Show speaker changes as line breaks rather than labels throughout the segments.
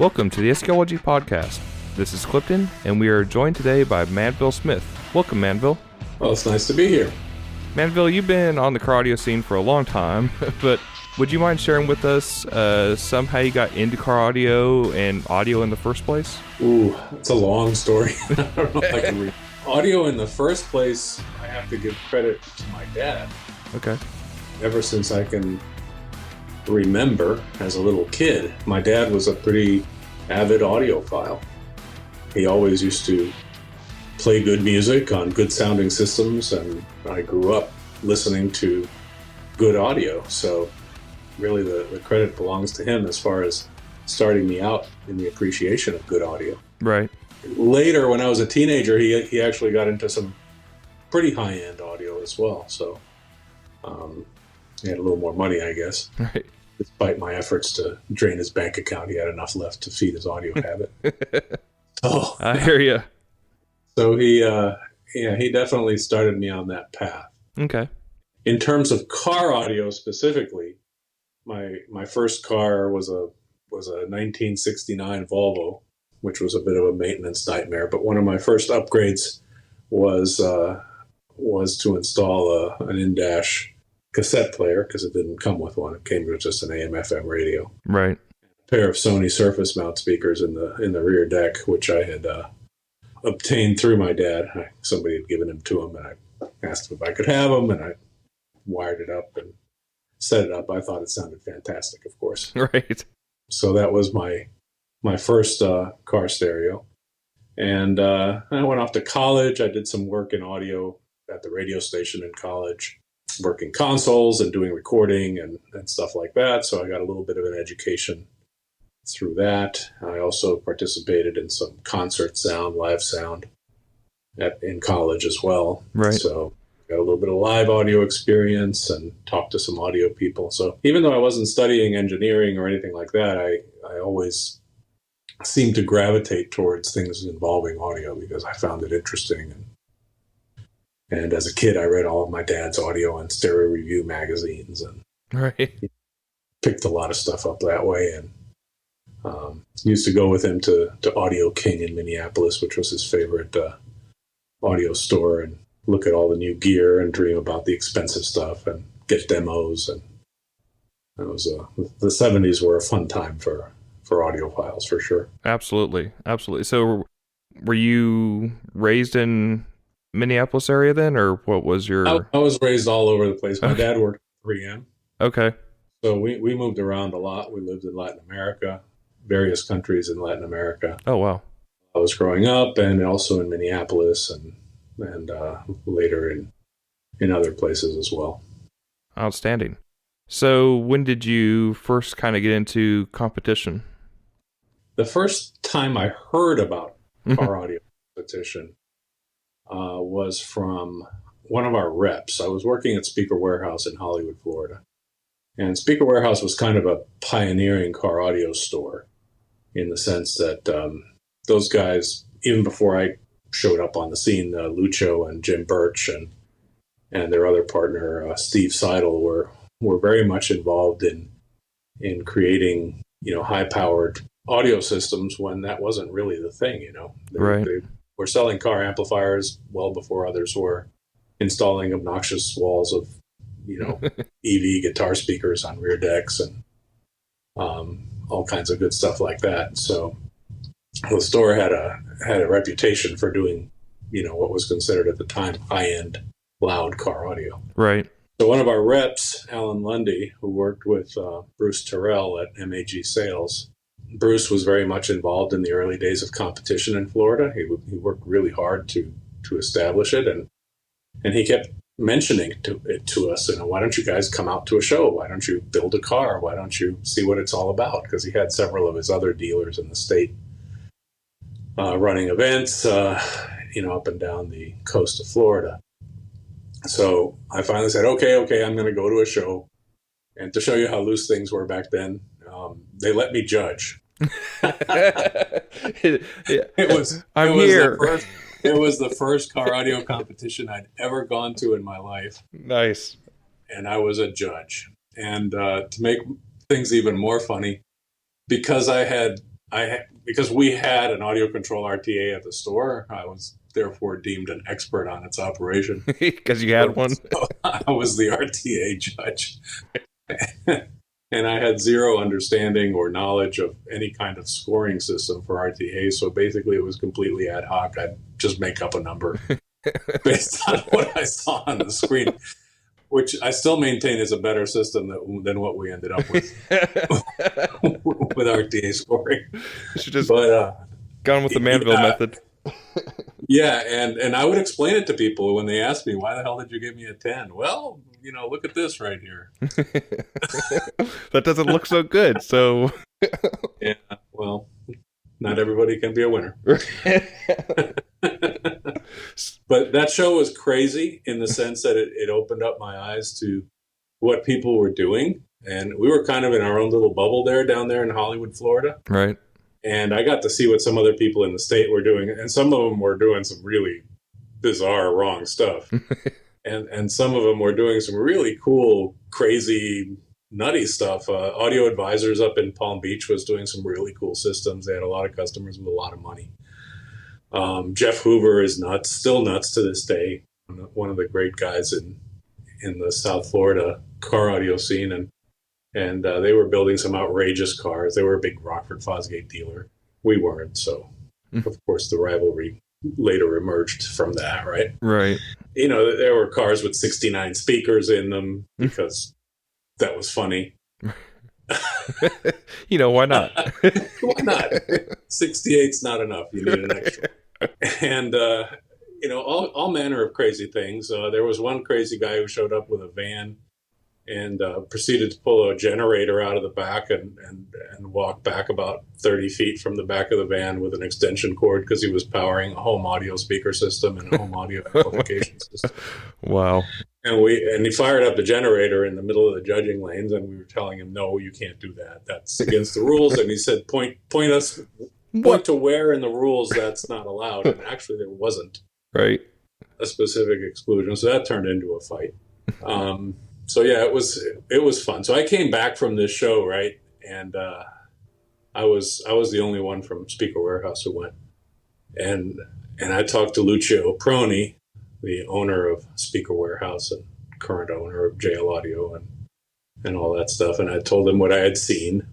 Welcome to the Eschatology Podcast. This is Clifton, and we are joined today by Manville Smith. Welcome, Manville.
Well, it's nice to be here.
Manville, you've been on the car audio scene for a long time, but would you mind sharing with us some how you got into car audio and audio in the first place?
Ooh, it's a long story. I don't know if I can read. Audio in the first place, I have to give credit to my dad.
Okay.
Ever since I can remember as a little kid, my dad was a pretty avid audiophile. He always used to play good music on good sounding systems, and I grew up listening to good audio. So really the credit belongs to him as far as starting me out in the appreciation of good audio.
Right.
Later, when I was a teenager, he actually got into some pretty high-end audio as well. So he had a little more money, I guess.
Right.
Despite my efforts to drain his bank account, he had enough left to feed his audio habit. Oh,
I hear you.
So he definitely started me on that path.
Okay.
In terms of car audio specifically, my first car was a 1969 Volvo, which was a bit of a maintenance nightmare. But one of my first upgrades was to install an in-dash cassette player, because it didn't come with one. It came with just an AM/FM radio.
Right.
A pair of Sony Surface mount speakers in the rear deck, which I had obtained through my dad. Somebody had given them to him, and I asked him if I could have them, and I wired it up and set it up. I thought it sounded fantastic, of course.
Right.
So that was my first car stereo. And I went off to college. I did some work in audio at the radio station in college, working consoles and doing recording and stuff like that. So I got a little bit of an education through that. I also participated in some concert sound, live sound in college as well.
Right.
So got a little bit of live audio experience and talked to some audio people. So even though I wasn't studying engineering or anything like that, I always seemed to gravitate towards things involving audio because I found it interesting. And as a kid, I read all of my dad's audio and stereo review magazines and picked a lot of stuff up that way. And used to go with him to Audio King in Minneapolis, which was his favorite audio store, and look at all the new gear and dream about the expensive stuff and get demos. And it was the 70s were a fun time for audiophiles, for sure.
Absolutely. Absolutely. So were you raised in Minneapolis area then, or what was your...
I was raised all over the place. My dad worked at 3M.
Okay.
So we moved around a lot. We lived in Latin America, various countries in Latin America.
Oh, wow.
I was growing up, and also in Minneapolis and later in other places as well.
Outstanding. So when did you first kind of get into competition?
The first time I heard about car audio competition was from one of our reps. I was working at Speaker Warehouse in Hollywood, Florida. And Speaker Warehouse was kind of a pioneering car audio store in the sense that those guys, even before I showed up on the scene, Lucho and Jim Birch and their other partner, Steve Seidel, were very much involved in creating, high-powered audio systems when that wasn't really the thing,
Right.
They were selling car amplifiers well before others were, installing obnoxious walls of, EV guitar speakers on rear decks and all kinds of good stuff like that. So the store had a reputation for doing, what was considered at the time high-end, loud car audio.
Right.
So one of our reps, Alan Lundy, who worked with Bruce Terrell at MAG Sales, Bruce was very much involved in the early days of competition in Florida. He worked really hard to establish it, and he kept mentioning it to us, why don't you guys come out to a show? Why don't you build a car? Why don't you see what it's all about? Because he had several of his other dealers in the state running events, up and down the coast of Florida. So I finally said, okay, I'm going to go to a show. And to show you how loose things were back then, they let me judge. It was the first car audio competition I'd ever gone to in my life.
Nice.
And I was a judge. And to make things even more funny, because I had because we had an audio control RTA at the store, I was therefore deemed an expert on its operation.
Because you had one.
So I was the RTA judge. And I had zero understanding or knowledge of any kind of scoring system for RTA. So basically, it was completely ad hoc. I'd just make up a number based on what I saw on the screen, which I still maintain is a better system than what we ended up with with RTA scoring.
You should just
But
gone with the Manville method.
yeah, and I would explain it to people when they ask me, why the hell did you give me a 10? Well, look at this right here.
That doesn't look so good, so...
Yeah, well, not everybody can be a winner. But that show was crazy in the sense that it opened up my eyes to what people were doing. And we were kind of in our own little bubble down there in Hollywood, Florida.
Right.
And I got to see what some other people in the state were doing. And some of them were doing some really bizarre, wrong stuff. And some of them were doing some really cool, crazy, nutty stuff. Audio Advisors up in Palm Beach was doing some really cool systems. They had a lot of customers with a lot of money. Jeff Hoover is still nuts to this day. One of the great guys in the South Florida car audio scene. And they were building some outrageous cars. They were a big Rockford Fosgate dealer. We weren't. So, of course, the rivalry later emerged from that, right?
Right.
There were cars with 69 speakers in them because that was funny.
Why not?
Why not? 68's not enough. You need an extra. And, all manner of crazy things. There was one crazy guy who showed up with a van and proceeded to pull a generator out of the back and walk back about 30 feet from the back of the van with an extension cord because he was powering a home audio speaker system and a home audio amplification system.
Wow.
And he fired up the generator in the middle of the judging lanes, and we were telling him, no, you can't do that. That's against the rules. And he said, point to where in the rules that's not allowed. And actually there wasn't a specific exclusion. So that turned into a fight. So yeah, it was fun. So I came back from this show, right, and I was the only one from Speaker Warehouse who went, and I talked to Lucio Proni, the owner of Speaker Warehouse and current owner of JL Audio and all that stuff, and I told him what I had seen,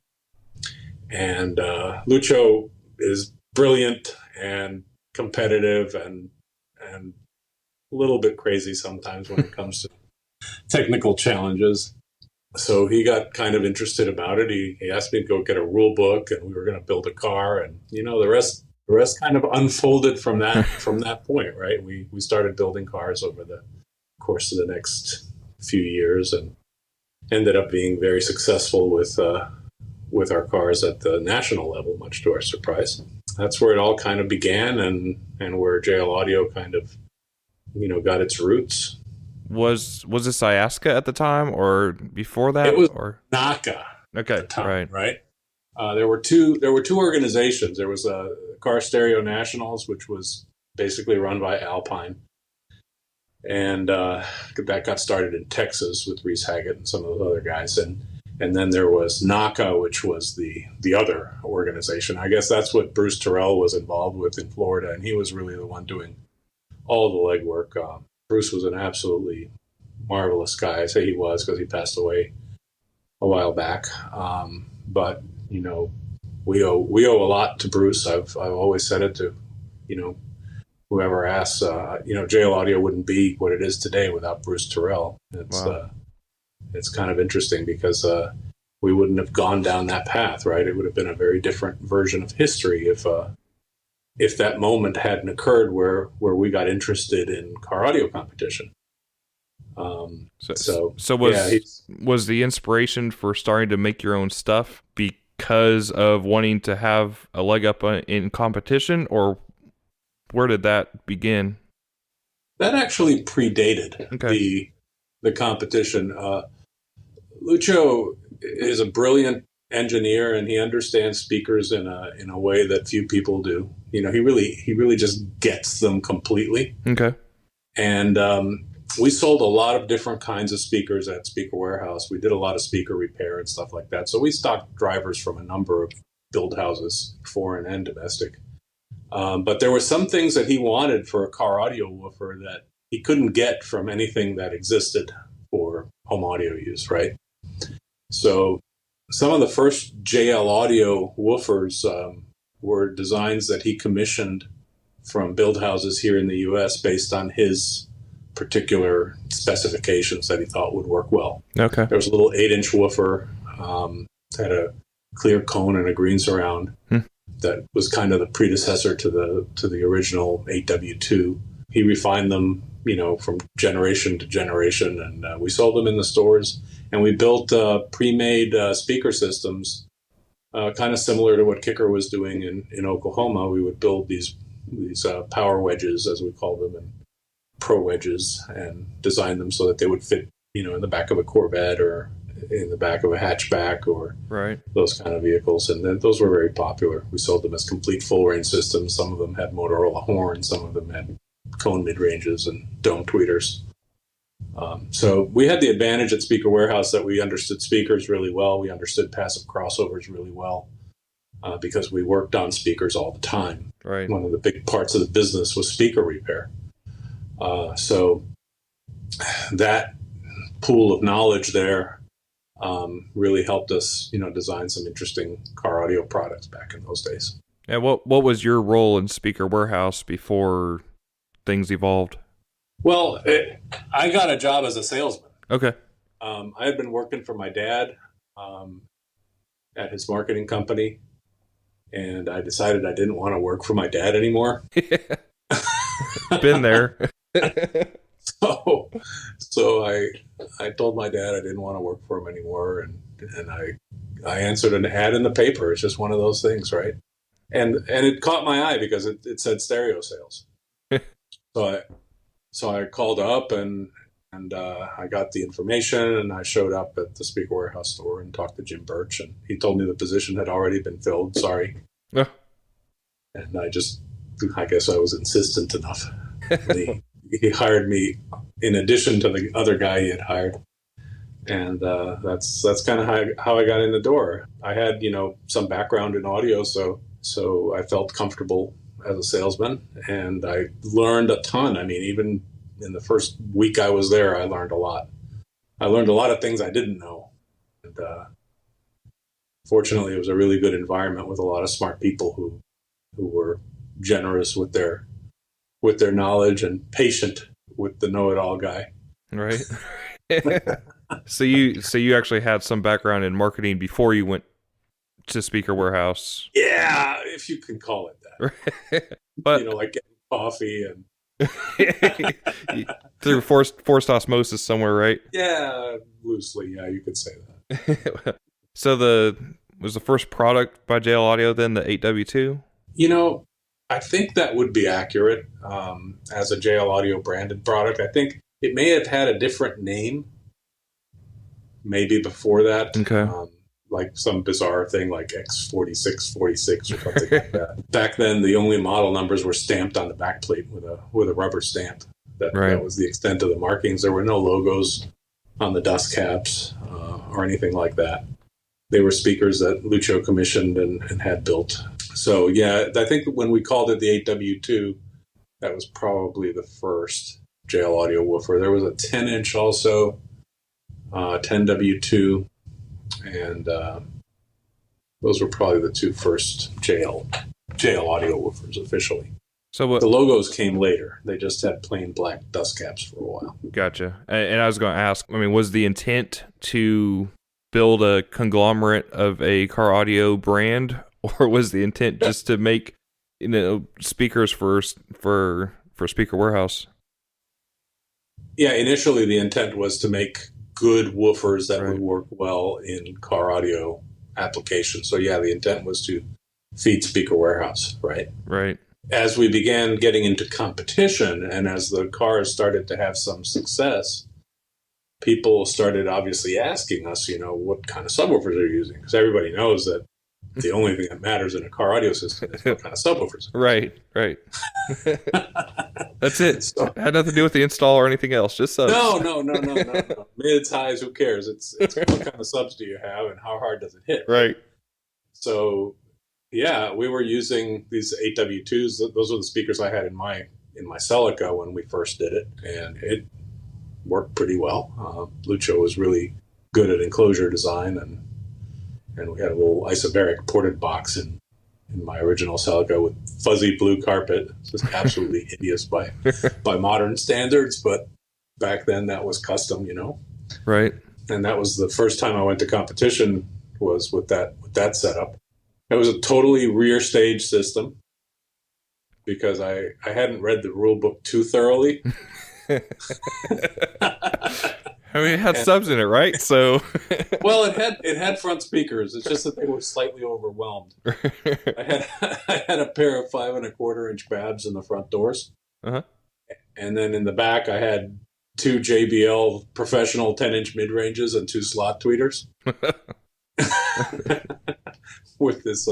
and Lucio is brilliant and competitive and a little bit crazy sometimes when it comes to technical challenges. So he got kind of interested about it. He asked me to go get a rule book, and we were going to build a car, and the rest kind of unfolded from that point, right? We started building cars over the course of the next few years and ended up being very successful with our cars at the national level, much to our surprise. That's where it all kind of began and where JL Audio kind of got its roots.
Was this Iasca at the time or before that?
It was
or
NACA.
Okay,
at the time, right. There were two organizations. There was Car Stereo Nationals, which was basically run by Alpine, and that got started in Texas with Reese Haggett and some of those other guys, and then there was NACA, which was the other organization. I guess that's what Bruce Terrell was involved with in Florida, and he was really the one doing all the legwork. Bruce was an absolutely marvelous guy. I say he was because he passed away a while back. But we owe a lot to Bruce. I've always said it to whoever asks. JL Audio wouldn't be what it is today without Bruce Terrell. It's kind of interesting because we wouldn't have gone down that path, right? It would have been a very different version of history if that moment hadn't occurred where we got interested in car audio competition. So was the inspiration for starting to make your own stuff because of wanting to have a leg up in competition, or where did that begin? That actually predated the competition. Lucio is a brilliant engineer, and he understands speakers in a way that few people do. He really just gets them completely.
Okay.
And we sold a lot of different kinds of speakers at Speaker Warehouse. We did a lot of speaker repair and stuff like that. So we stocked drivers from a number build houses, foreign and domestic. But there were some things that he wanted for a car audio woofer that he couldn't get from anything that existed for home audio use, right? So some of the first JL Audio woofers were designs that he commissioned from build houses here in the U.S. based on his particular specifications that he thought would work well.
Okay.
There was a little 8-inch woofer, had a clear cone and a green surround that was kind of the predecessor to the original 8W2. He refined them, from generation to generation, and we sold them in the stores. And we built pre-made speaker systems, kind of similar to what Kicker was doing in Oklahoma. We would build these power wedges, as we call them, and pro wedges, and design them so that they would fit, in the back of a Corvette or in the back of a hatchback or those kind of vehicles. And then those were very popular. We sold them as complete full-range systems. Some of them had Motorola horns. Some of them had cone mid-ranges and dome tweeters. So we had the advantage at Speaker Warehouse that we understood speakers really well. We understood passive crossovers really well because we worked on speakers all the time.
Right.
One of the big parts of the business was speaker repair. So that pool of knowledge there really helped us, design some interesting car audio products back in those days.
And what was your role in Speaker Warehouse before things evolved?
Well, I got a job as a salesman.
Okay.
I had been working for my dad at his marketing company, and I decided I didn't want to work for my dad anymore.
Been there.
So I told my dad I didn't want to work for him anymore, and I answered an ad in the paper. It's just one of those things, right? And it caught my eye because it said stereo sales. So I called up and I got the information, and I showed up at the Speaker Warehouse store and talked to Jim Birch, and he told me the position had already been filled. Sorry.
Yeah.
And I guess I was insistent enough. He hired me in addition to the other guy he had hired. And that's kind of how I got in the door. I had, some background in audio, so I felt comfortable as a salesman, and I learned a ton. I mean, even in the first week I was there, I learned a lot. I learned a lot of things I didn't know. And fortunately, it was a really good environment with a lot of smart people who were generous with their knowledge and patient with the know-it-all guy.
Right. So you actually had some background in marketing before you went to Speaker Warehouse.
Yeah, if you can call it that.
But
like getting coffee and
through forced osmosis somewhere, right?
Yeah, loosely, yeah, you could say that.
So was the first product by JL Audio then the 8W2?
I think that would be accurate as a JL Audio branded product. I think it may have had a different name maybe before that.
Okay.
Like some bizarre thing like X4646 or something like that. Back then, the only model numbers were stamped on the backplate with a rubber stamp. That was the extent of the markings. There were no logos on the dust caps or anything like that. They were speakers that Lucio commissioned and had built. So, yeah, I think when we called it the 8W2, that was probably the first JL Audio woofer. There was a 10-inch also, 10W2, and those were probably the two first JL Audio woofers officially. So the logos came later. They just had plain black dust caps for a while.
Gotcha. And I was going to ask, was the intent to build a conglomerate of a car audio brand, or was the intent just to make speakers for Speaker Warehouse? Yeah,
initially the intent was to make good woofers that would work well in car audio applications. So yeah, the intent was to feed Speaker Warehouse, right?
Right.
As we began getting into competition and as the cars started to have some success, people started obviously asking us, what kind of subwoofers are you using? Because everybody knows that the only thing that matters in a car audio system is what kind of subwoofers.
Right. That's it. So, it had nothing to do with the install or anything else. Just subs.
No. Mids, highs, who cares? It's what kind of subs do you have and how hard does it hit?
Right.
So Yeah, we were using these 8W2s. Those were the speakers I had in my Celica when we first did it, and it worked pretty well. Lucio was really good at enclosure design, and we had a little isobaric ported box in my original Celica with fuzzy blue carpet. It's just absolutely hideous by modern standards, but back then that was custom,
Right.
And that was the first time I went to competition was with that setup. It was a totally rear stage system because I hadn't read the rule book too thoroughly.
I mean, it had subs in it, right? So,
well, it had front speakers. It's just that they were slightly overwhelmed. I had a pair of 5 1/4 inch Babs in the front doors, and then in the back I had 2 JBL professional 10-inch mid ranges and 2 slot tweeters with this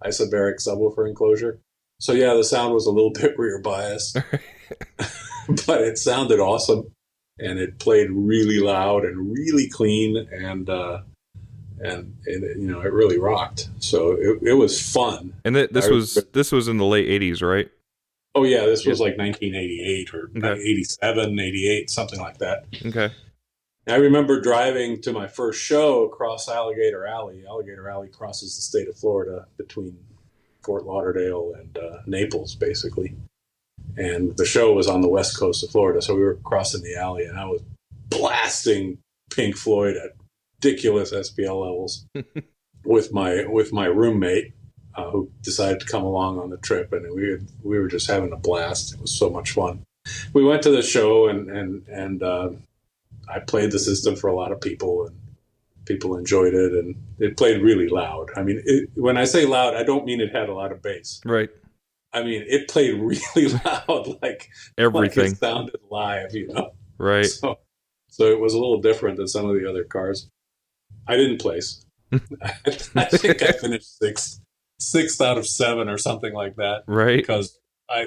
isobaric subwoofer enclosure. So yeah, the sound was a little bit rear biased, but it sounded awesome. And it played really loud and really clean, and it really rocked. So it was fun.
And this was in the late 80s, right?
Oh yeah, this was like 1988 or 87, 88, something like that.
Okay.
I remember driving to my first show across Alligator Alley. Alligator Alley crosses the state of Florida between Fort Lauderdale and Naples, basically. And the show was on the west coast of Florida, so we were crossing the alley, and I was blasting Pink Floyd at ridiculous SPL levels with my roommate, who decided to come along on the trip, and we were just having a blast. It was so much fun. We went to the show, and I played the system for a lot of people, and people enjoyed it, and it played really loud. I mean, when I say loud, I don't mean it had a lot of bass.
Right.
I mean, it played really loud, like
everything.
Like it sounded live,
Right.
So it was a little different than some of the other cars. I didn't place. I think I finished sixth out of 7 or something like that.
Right.
Because I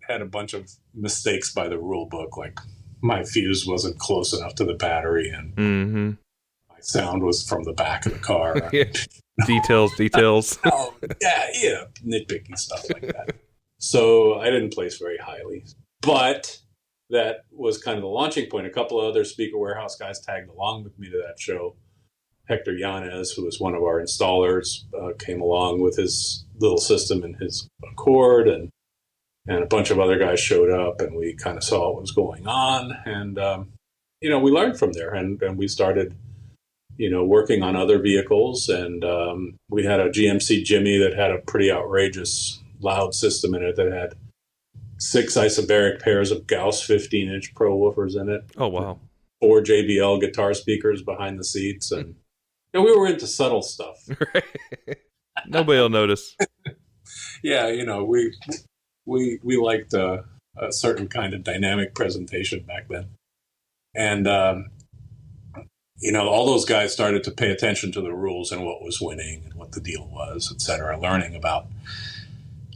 had a bunch of mistakes by the rule book, like my fuse wasn't close enough to the battery, and my sound was from the back of the car.
Yeah. Details.
Oh, yeah, nitpicky stuff like that. So I didn't place very highly, but that was kind of the launching point. A couple of other Speaker Warehouse guys tagged along with me to that show. Hector Yanez, who was one of our installers, came along with his little system and his Accord, and a bunch of other guys showed up, and we kind of saw what was going on, and we learned from there, and we started working on other vehicles, and we had a GMC Jimmy that had a pretty outrageous loud system in it that had 6 isobaric pairs of Gauss 15-inch Pro woofers in it.
Oh, wow.
4 JBL guitar speakers behind the seats, and we were into subtle stuff.
Nobody will notice.
Yeah, we liked a certain kind of dynamic presentation back then. And all those guys started to pay attention to the rules and what was winning and what the deal was, et cetera, learning about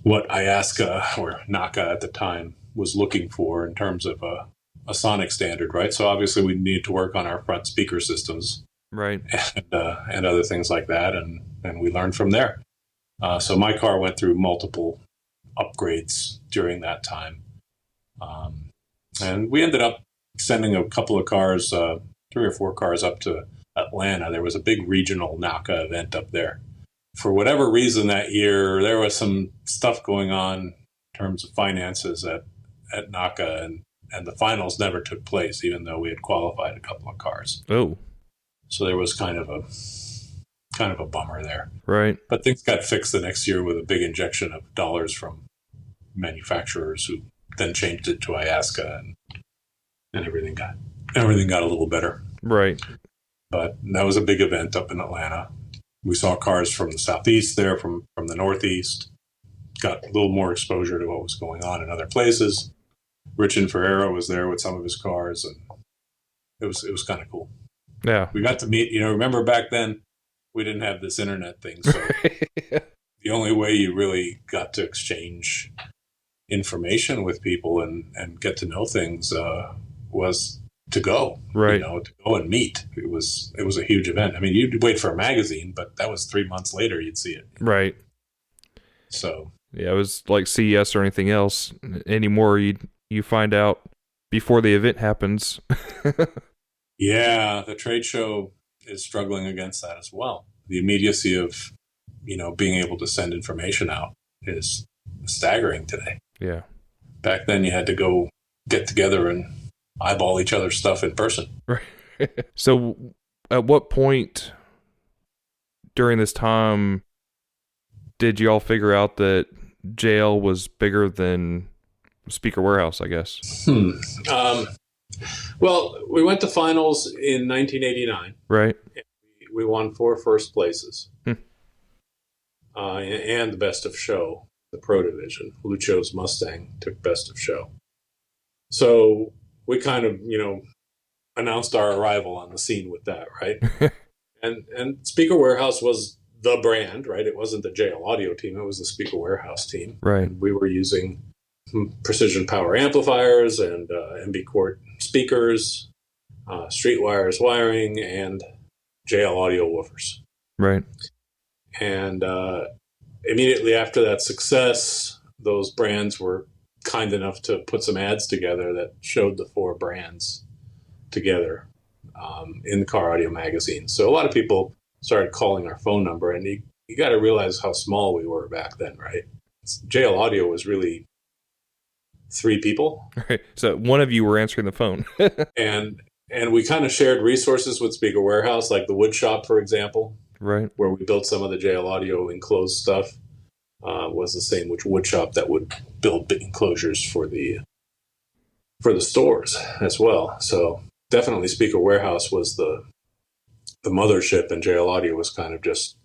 what IASCA or NACA at the time was looking for in terms of a sonic standard, right? So obviously we need to work on our front speaker systems,
right,
and other things like that, and we learned from there. So my car went through multiple upgrades during that time, and we ended up sending a couple of cars, 3 or 4 cars up to Atlanta. There was a big regional NACA event up there. For whatever reason that year, there was some stuff going on in terms of finances at NACA, and the finals never took place, even though we had qualified a couple of cars.
Oh.
So there was kind of a bummer there.
Right.
But things got fixed the next year with a big injection of dollars from manufacturers who then changed it to IASCA, and everything got a little better.
Right.
But that was a big event up in Atlanta. We saw cars from the southeast there, from the northeast. Got a little more exposure to what was going on in other places. Rich Ferrero was there with some of his cars, and it was kind of cool.
Yeah.
We got to meet, remember back then we didn't have this internet thing, so the only way you really got to exchange information with people and get to know things was to go,
right?
To go and meet. It was a huge event. I mean, you'd wait for a magazine, but that was 3 months later you'd see it.
Right.
So
yeah, it was like CES or anything else anymore. You find out before the event happens.
yeah, the trade show is struggling against that as well. The immediacy of, being able to send information out is staggering today.
Yeah.
Back then, you had to go get together and eyeball each other's stuff in person.
Right. So, at what point during this time did y'all figure out that JL was bigger than Speaker Warehouse, I guess?
Well, we went to finals in 1989.
Right.
We won 4 first places. And the best of show, the pro division. Lucio's Mustang took best of show. So we kind of, announced our arrival on the scene with that, right? and Speaker Warehouse was the brand, right? It wasn't the JL Audio team. It was the Speaker Warehouse team.
Right.
And we were using precision power amplifiers and MB Quart speakers, Streetwires wiring, and JL Audio woofers.
Right.
And immediately after that success, those brands were kind enough to put some ads together that showed the 4 brands together in the Car Audio magazine. So a lot of people started calling our phone number, and you got to realize how small we were back then, right? JL Audio was really 3 people.
Right. So one of you were answering the phone.
and we kind of shared resources with Speaker Warehouse, like the wood shop, for example.
Right.
Where we built some of the JL Audio enclosed stuff, was the same which wood shop that would build big enclosures for the stores as well. So definitely Speaker Warehouse was the mothership, and JL Audio was kind of just,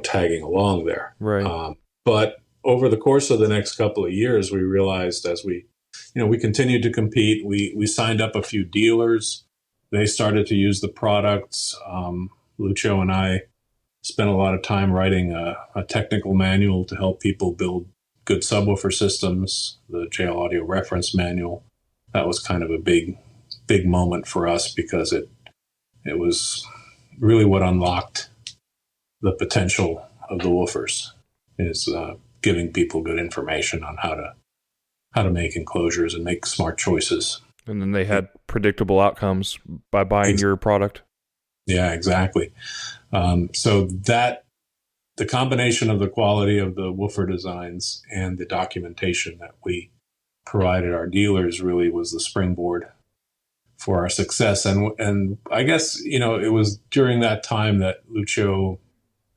tagging along there.
Right.
But over the course of the next couple of years, we realized as we continued to compete, we signed up a few dealers. They started to use the products. Lucio and I spent a lot of time writing a technical manual to help people build good subwoofer systems, the JL Audio reference manual. That was kind of a big moment for us because it was really what unlocked the potential of the woofers, is giving people good information on how to make enclosures and make smart choices.
And then they had predictable outcomes by buying your product.
Yeah, exactly. So that the combination of the quality of the woofer designs and the documentation that we provided our dealers really was the springboard for our success. And I guess, it was during that time that Lucio,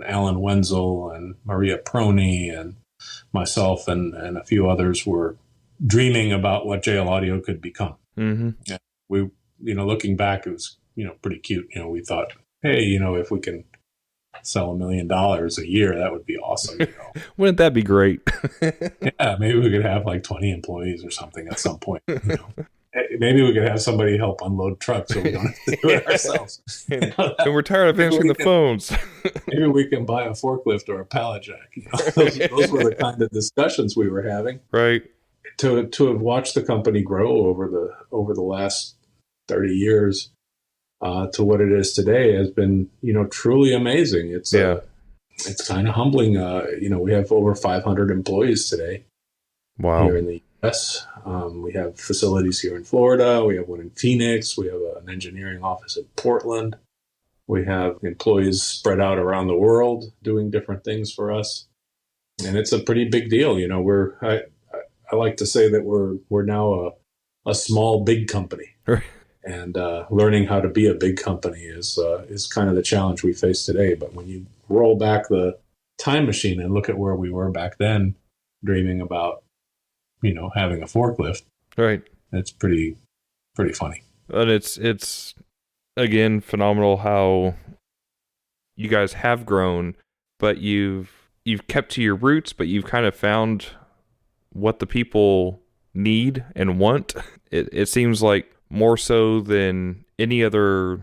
Alan Wenzel, and Maria Proni, and myself, and a few others were dreaming about what JL Audio could become.
Mm-hmm.
Yeah, we, looking back, it was, pretty cute. We thought, hey, if we can sell $1 million a year, that would be awesome.
Wouldn't that be great?
Yeah, maybe we could have like 20 employees or something at some point. Maybe we could have somebody help unload trucks so we don't have to do it ourselves.
And we're tired of answering the phones.
Maybe we can buy a forklift or a pallet jack. Those were the kind of discussions we were having.
Right.
To have watched the company grow over the last 30 years to what it is today has been, truly amazing. It's kind of humbling. We have over 500 employees today.
Wow.
Here in the U.S. We have facilities here in Florida. We have one in Phoenix. We have an engineering office in Portland. We have employees spread out around the world doing different things for us. And it's a pretty big deal. I like to say that we're now a small, big company.
Right.
And learning how to be a big company is kind of the challenge we face today. But when you roll back the time machine and look at where we were back then, dreaming about, having a forklift,
right?
It's pretty funny.
And it's again phenomenal how you guys have grown, but you've kept to your roots, but you've kind of found what the people need and want. It seems like more so than any other,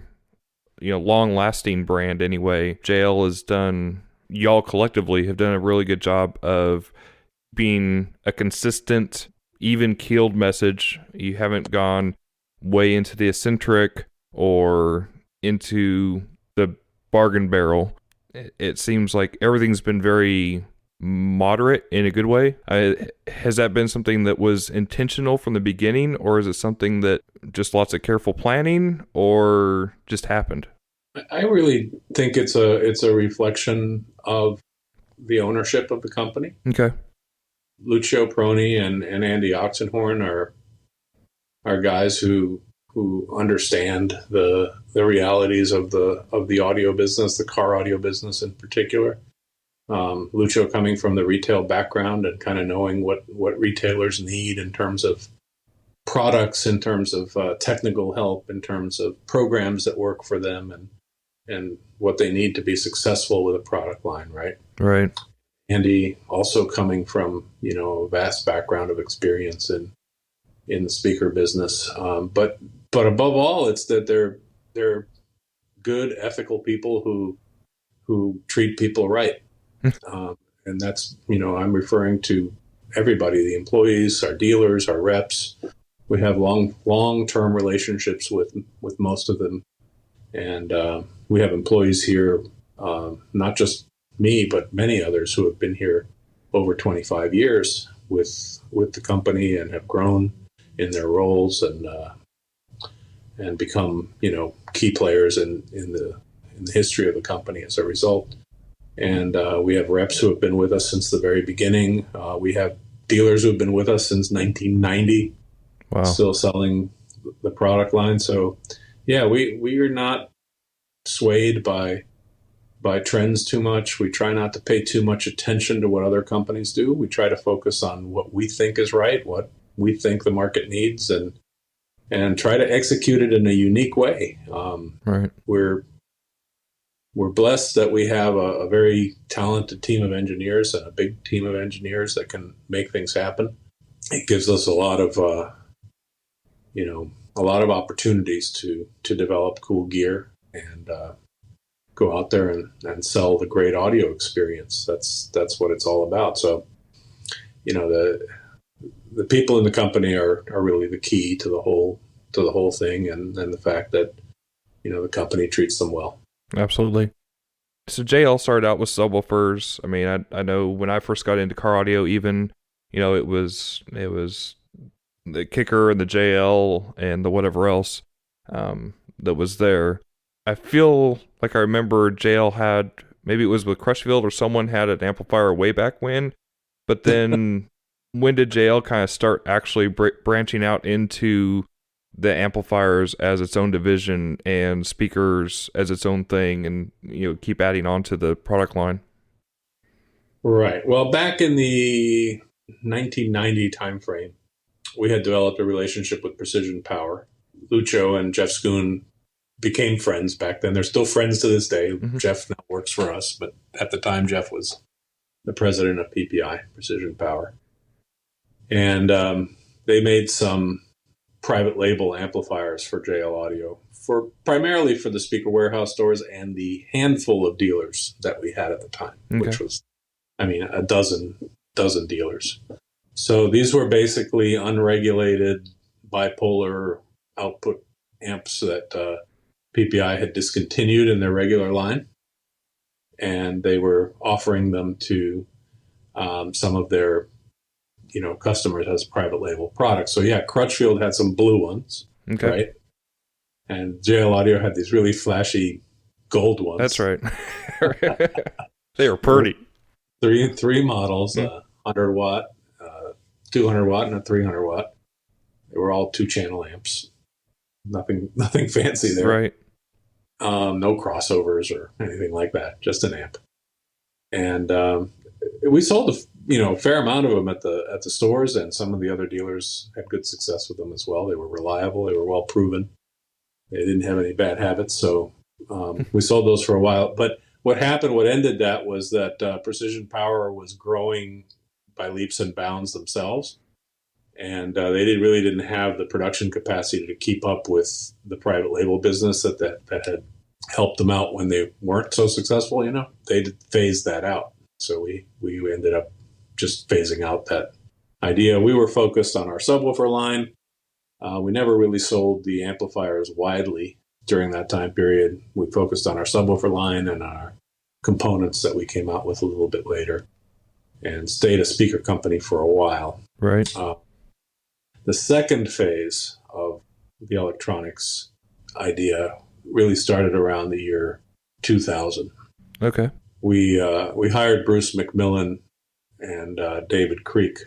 long-lasting brand anyway. JL has done, y'all collectively have done a really good job of being a consistent, even-keeled message. You haven't gone way into the eccentric or into the bargain barrel. It seems like everything's been very moderate in a good way. Has that been something that was intentional from the beginning, or is it something that just lots of careful planning, or just happened?
I really think it's a reflection of the ownership of the company.
Okay.
Lucio Proni and Andy Oxenhorn are guys who understand the realities of the audio business, the car audio business in particular. Lucio coming from the retail background and kind of knowing what retailers need in terms of products, in terms of technical help, in terms of programs that work for them, and what they need to be successful with a product line, right?
Right.
Andy also coming from a vast background of experience in the speaker business, but above all, it's that they're good, ethical people who treat people right, and that's I'm referring to everybody, the employees, our dealers, our reps. We have long-term relationships with most of them, and we have employees here, not just me, but many others who have been here over 25 years with the company and have grown in their roles and become key players in the history of the company as a result. And we have reps who have been with us since the very beginning. We have dealers who have been with us since 1990.
Wow.
Still selling the product line. So yeah, we are not swayed by trends too much. We try not to pay too much attention to what other companies do. We try to focus on what we think is right, what we think the market needs, and try to execute it in a unique way.
Right.
We're blessed that we have a very talented team of engineers and a big team of engineers that can make things happen. It gives us a lot of opportunities to develop cool gear and go out there and sell the great audio experience. That's what it's all about. So, the people in the company are really the key to the whole thing, and the fact that the company treats them well.
Absolutely. So JL started out with subwoofers. I mean, I know when I first got into car audio, even it was the kicker and the JL and the whatever else that was there. I feel like I remember JL had, maybe it was with Crushfield or someone had an amplifier way back when, but then when did JL kind of start actually branching out into the amplifiers as its own division and speakers as its own thing, and keep adding on to the product line?
Right. Well, back in the 1990 timeframe, we had developed a relationship with Precision Power. Lucio and Jeff Schoon became friends back then. They're still friends to this day. Mm-hmm. Jeff now works for us, but at the time, Jeff was the president of PPI, Precision Power. And they made some private label amplifiers for JL Audio, primarily for the speaker warehouse stores and the handful of dealers that we had at the time, okay, which was, a dozen dealers. So these were basically unregulated bipolar output amps that PPI had discontinued in their regular line, and they were offering them to some of their customers as private label products. So yeah, Crutchfield had some blue ones, okay, right? And JL Audio had these really flashy gold ones.
That's right. They were pretty.
Three models, 100 watt, 200 watt, and a 300 watt. They were all 2-channel amps. Nothing fancy there.
Right.
No crossovers or anything like that. Just an amp. And we sold a fair amount of them at the stores, and some of the other dealers had good success with them as well. They were reliable. They were well proven. They didn't have any bad habits. So we sold those for a while. But what ended that was that Precision Power was growing by leaps and bounds themselves. And they really didn't have the production capacity to keep up with the private label business that had helped them out when they weren't so successful. They phased that out. So we ended up just phasing out that idea. We were focused on our subwoofer line. We never really sold the amplifiers widely during that time period. We focused on our subwoofer line and our components that we came out with a little bit later. and stayed a speaker company for a while.
Right.
The second phase of the electronics idea really started around the year 2000.
Okay.
We hired Bruce McMillan and David Creek,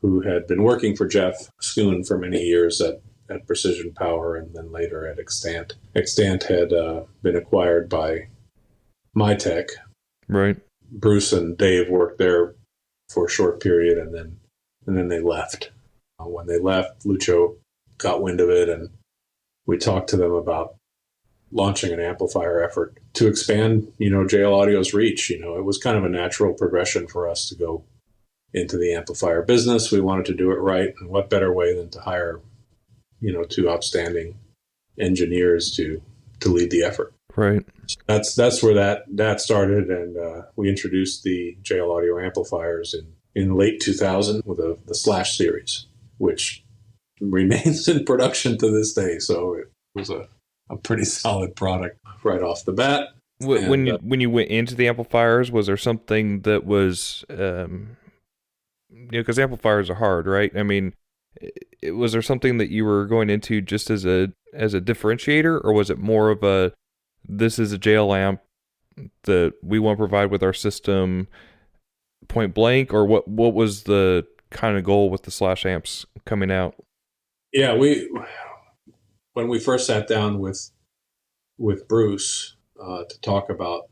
who had been working for Jeff Schoon for many years at Precision Power and then later at Extant. Extant had been acquired by Mytech.
Right.
Bruce and Dave worked there for a short period, and then they left. When they left, Lucho got wind of it, and we talked to them about launching an amplifier effort to expand, JL Audio's reach. It was kind of a natural progression for us to go into the amplifier business. We wanted to do it right, and what better way than to hire, two outstanding engineers to lead the effort.
Right.
That's where that started, and we introduced the JL Audio amplifiers in late 2000 with the Slash series, which remains in production to this day. So it was a pretty solid product right off the bat.
When you went into the amplifiers, was there something that was, because amplifiers are hard, right? I mean, was there something that you were going into just as a differentiator, or was it more of this is a JL amp that we want to provide with our system point blank, or what was the kind of goal with the Slash amps coming out?
Yeah, when we first sat down with Bruce to talk about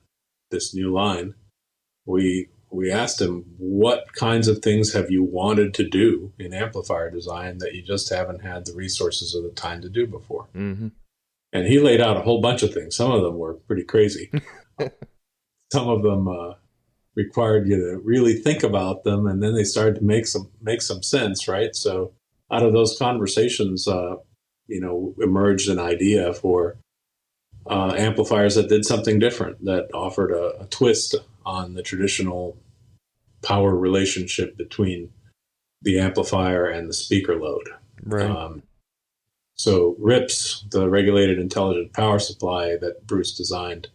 this new line, we asked him, what kinds of things have you wanted to do in amplifier design that you just haven't had the resources or the time to do before?
Mm-hmm.
And he laid out a whole bunch of things. Some of them were pretty crazy. Some of them required you to really think about them, and then they started to make some sense, right? So out of those conversations, emerged an idea for amplifiers that did something different, that offered a twist on the traditional power relationship between the amplifier and the speaker load.
Right.
So RIPS, the regulated intelligent power supply that Bruce designed,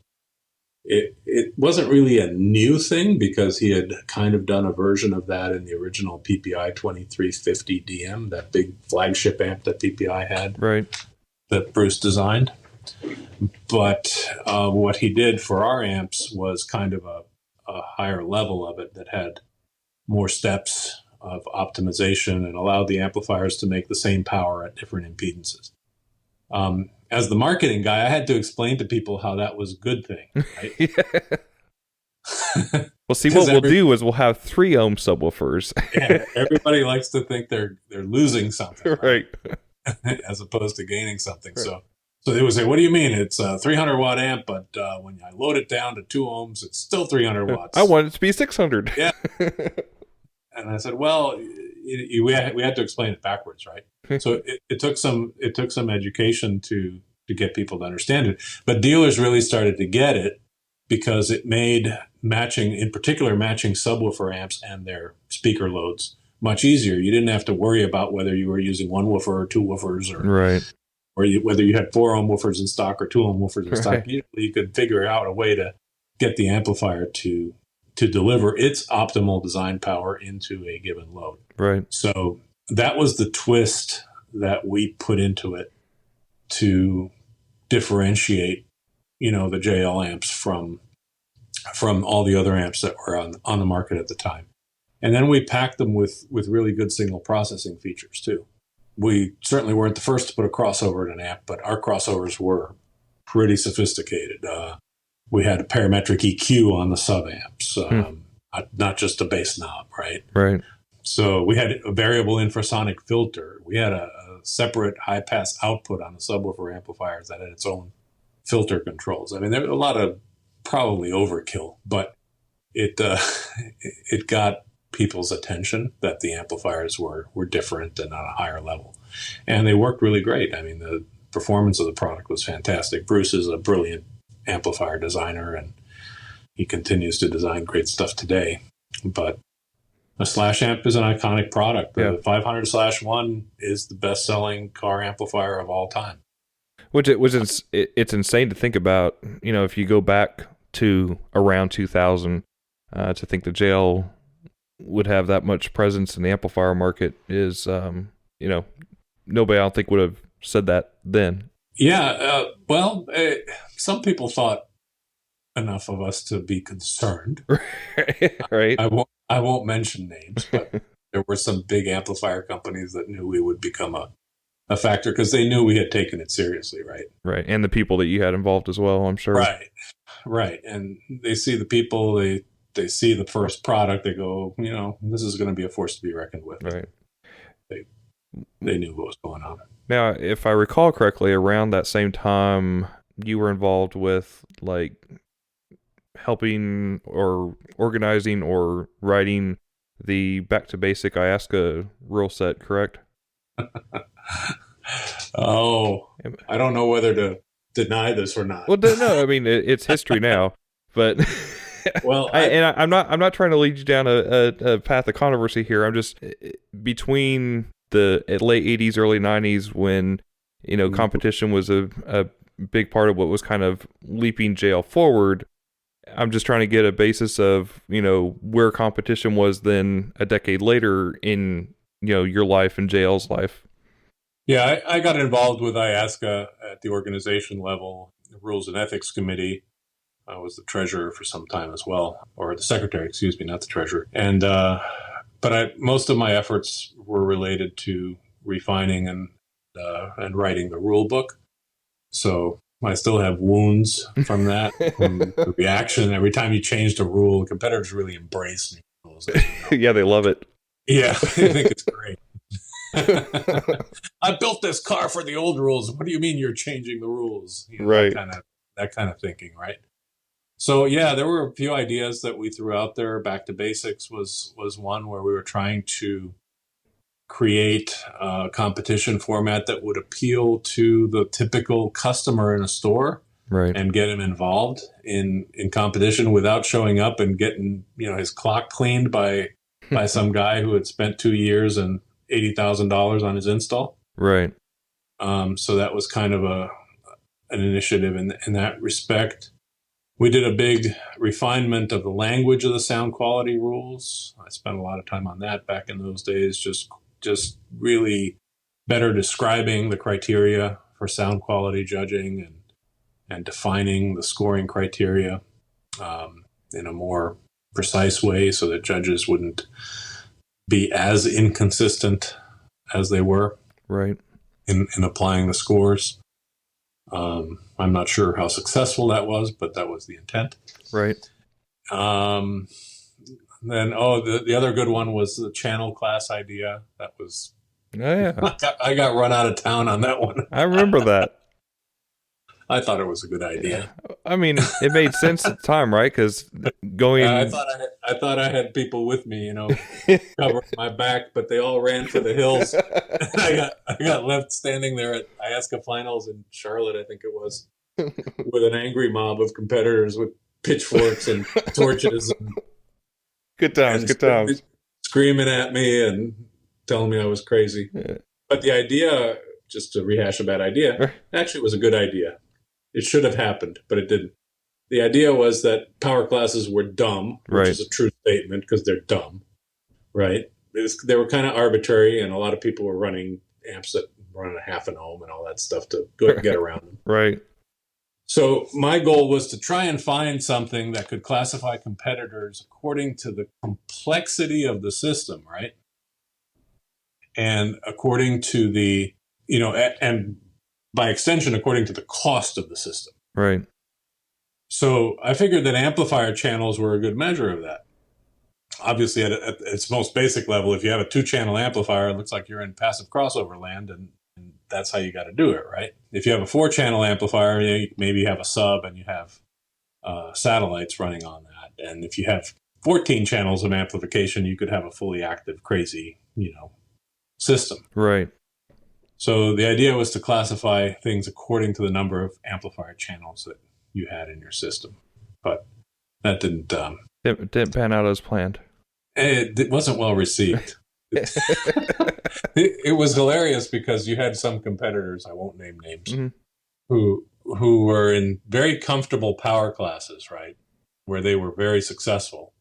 it wasn't really a new thing because he had kind of done a version of that in the original PPI 2350 DM, that big flagship amp that PPI had,
right,
that Bruce designed. But what he did for our amps was kind of a higher level of it that had more steps of optimization and allowed the amplifiers to make the same power at different impedances. As the marketing guy, I had to explain to people how that was a good thing, right?
Well, see, what we'll do is we'll have 3 ohm subwoofers.
Yeah, everybody likes to think they're losing something,
right?
As opposed to gaining something. Right. So they would say, "What do you mean? It's a 300 watt amp, but when I load it down to 2 ohms, it's still 300 watts.
I want it to be 600."
Yeah. And I said, "Well, we had to explain it backwards, right?" So it took some education to get people to understand it, but dealers really started to get it because it made matching subwoofer amps and their speaker loads much easier. You didn't have to worry about whether you were using 1 woofer or 2 woofers, or
right,
or whether you had 4 ohm woofers in stock or 2 ohm woofers in stock. You could figure out a way to get the amplifier to deliver its optimal design power into a given load.
Right.
So that was the twist that we put into it to differentiate, the JL amps from all the other amps that were on the market at the time. And then we packed them with really good signal processing features too. We certainly weren't the first to put a crossover in an amp, but our crossovers were pretty sophisticated. We had a parametric EQ on the sub amps, not just a bass knob, right?
Right.
So we had a variable infrasonic filter. We had a separate high pass output on the subwoofer amplifiers that had its own filter controls. I mean, there were a lot of probably overkill, but it got people's attention that the amplifiers were different and on a higher level, and they worked really great. I mean, the performance of the product was fantastic. Bruce is a brilliant amplifier designer, and he continues to design great stuff today. But a Slash amp is an iconic product. The 500/1 is the best-selling car amplifier of all time.
It's insane to think about. If you go back to around 2000, to think the JL would have that much presence in the amplifier market is, nobody I don't think would have said that then.
Yeah, some people thought enough of us to be concerned.
Right.
I won't mention names, but there were some big amplifier companies that knew we would become a factor because they knew we had taken it seriously, right?
Right. And the people that you had involved as well, I'm sure.
Right. And they see the people, they see the first product, they go, this is going to be a force to be reckoned with.
Right.
They knew what was going on.
Now, if I recall correctly, around that same time, you were involved with like helping or organizing or writing the Back to Basic IASCA rule set, correct?
Oh, I don't know whether to deny this or not.
Well, no, I mean it's history now, but
well,
I'm not trying to lead you down a path of controversy here. I'm just between the late '80s, early '90s when competition was a big part of what was kind of leaping JL forward. I'm just trying to get a basis of where competition was then a decade later in your life and JL's life.
Yeah, I got involved with IASCA at the organization level, the Rules and Ethics Committee. I was the treasurer for some time as well, or the secretary, excuse me, not the treasurer. And but most of my efforts were related to refining and writing the rule book. So I still have wounds from that, from the reaction. Every time you changed a rule, competitors really embrace new rules.
Yeah, they love it.
Yeah, I think it's great. I built this car for the old rules. What do you mean you're changing the rules?
Right.
That kind of thinking, right? So yeah, there were a few ideas that we threw out there. Back to Basics was one where we were trying to create a competition format that would appeal to the typical customer in a store,
right,
and get him involved in competition without showing up and getting his clock cleaned by some guy who had spent 2 years and $80,000 on his install.
Right.
So that was kind of an initiative in that respect. We did a big refinement of the language of the sound quality rules. I spent a lot of time on that back in those days, just really better describing the criteria for sound quality judging and defining the scoring criteria in a more precise way so that judges wouldn't be as inconsistent as they were,
right,
in applying the scores. I'm not sure how successful that was, but that was the intent.
Right.
Then, the other good one was the channel class idea. That was,
oh, yeah.
I got run out of town on that one.
I remember that.
I thought it was a good idea.
I mean, it made sense at the time, right? Because going,
I thought I had people with me, covering my back, but they all ran for the hills. I got left standing there at IASCA finals in Charlotte, I think it was, with an angry mob of competitors with pitchforks and torches. And,
good times.
Screaming at me and telling me I was crazy.
Yeah.
But the idea, just to rehash a bad idea, actually was a good idea. It should have happened, but it didn't. The idea was that power classes were dumb, which is a true statement because they're dumb, right? They were kind of arbitrary, and a lot of people were running amps that run a half an ohm and all that stuff to get around them.
Right.
So my goal was to try and find something that could classify competitors according to the complexity of the system, right? And according to the, and by extension, according to the cost of the system.
Right.
So I figured that amplifier channels were a good measure of that. Obviously, at its most basic level, if you have a 2-channel amplifier, it looks like you're in passive crossover land, and that's how you got to do it, right? If you have a 4-channel amplifier, you maybe have a sub and you have satellites running on that. And if you have 14 channels of amplification, you could have a fully active, crazy, system.
Right.
So the idea was to classify things according to the number of amplifier channels that you had in your system. But that didn't
pan out as planned.
It wasn't well received. It was hilarious because you had some competitors, I won't name names,
mm-hmm.
who were in very comfortable power classes, right, where they were very successful.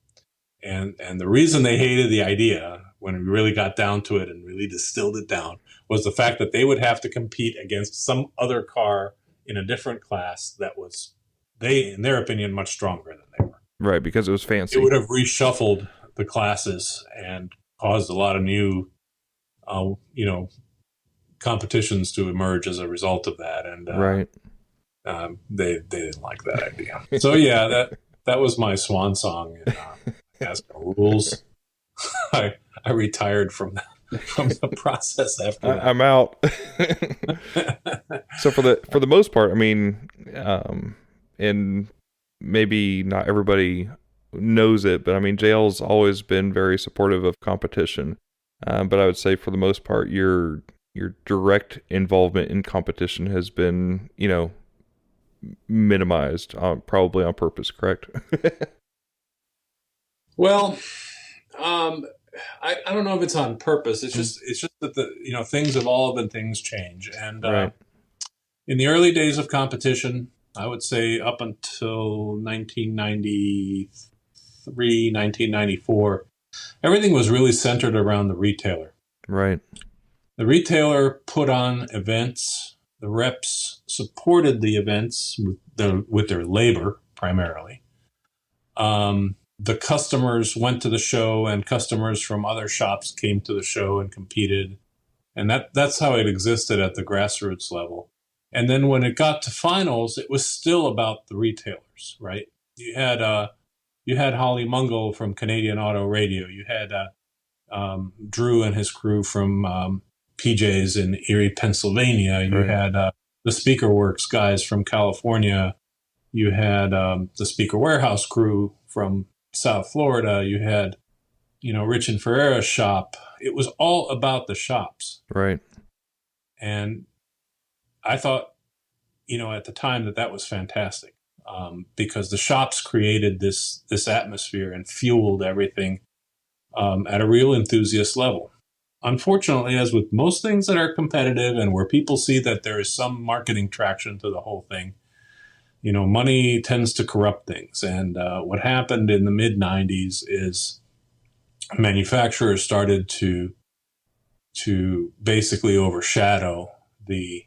And the reason they hated the idea, when we really got down to it and really distilled it down, was the fact that they would have to compete against some other car in a different class that was, in their opinion, much stronger than they were.
Right, because it was fancy.
It would have reshuffled the classes and caused a lot of new, competitions to emerge as a result of that. And
right.
They didn't like that idea. So yeah, that was my swan song in NASCAR rules. I retired from the process after that.
I'm out. So for the most part, I mean, and maybe not everybody knows it, but I mean, JL's always been very supportive of competition. But I would say for the most part, your direct involvement in competition has been, minimized, probably on purpose, correct?
Well, I don't know if it's on purpose. It's just that things evolve and things change. And
right.
In the early days of competition, I would say up until 1993, 1994, everything was really centered around the retailer.
Right.
The retailer put on events. The reps supported the events with their labor primarily. The customers went to the show, and customers from other shops came to the show and competed. And that's how it existed at the grassroots level. And then when it got to finals, it was still about the retailers, right? You had Holly Mungle from Canadian Auto Radio. You had Drew and his crew from PJ's in Erie, Pennsylvania. You
right.
had the Speaker Works guys from California. You had the Speaker Warehouse crew from South Florida. You had, Rich and Ferreira's shop. It was all about the shops.
Right.
And I thought, at the time that was fantastic because the shops created this atmosphere and fueled everything at a real enthusiast level. Unfortunately, as with most things that are competitive and where people see that there is some marketing traction to the whole thing, money tends to corrupt things. And what happened in the mid-90s is manufacturers started to basically overshadow the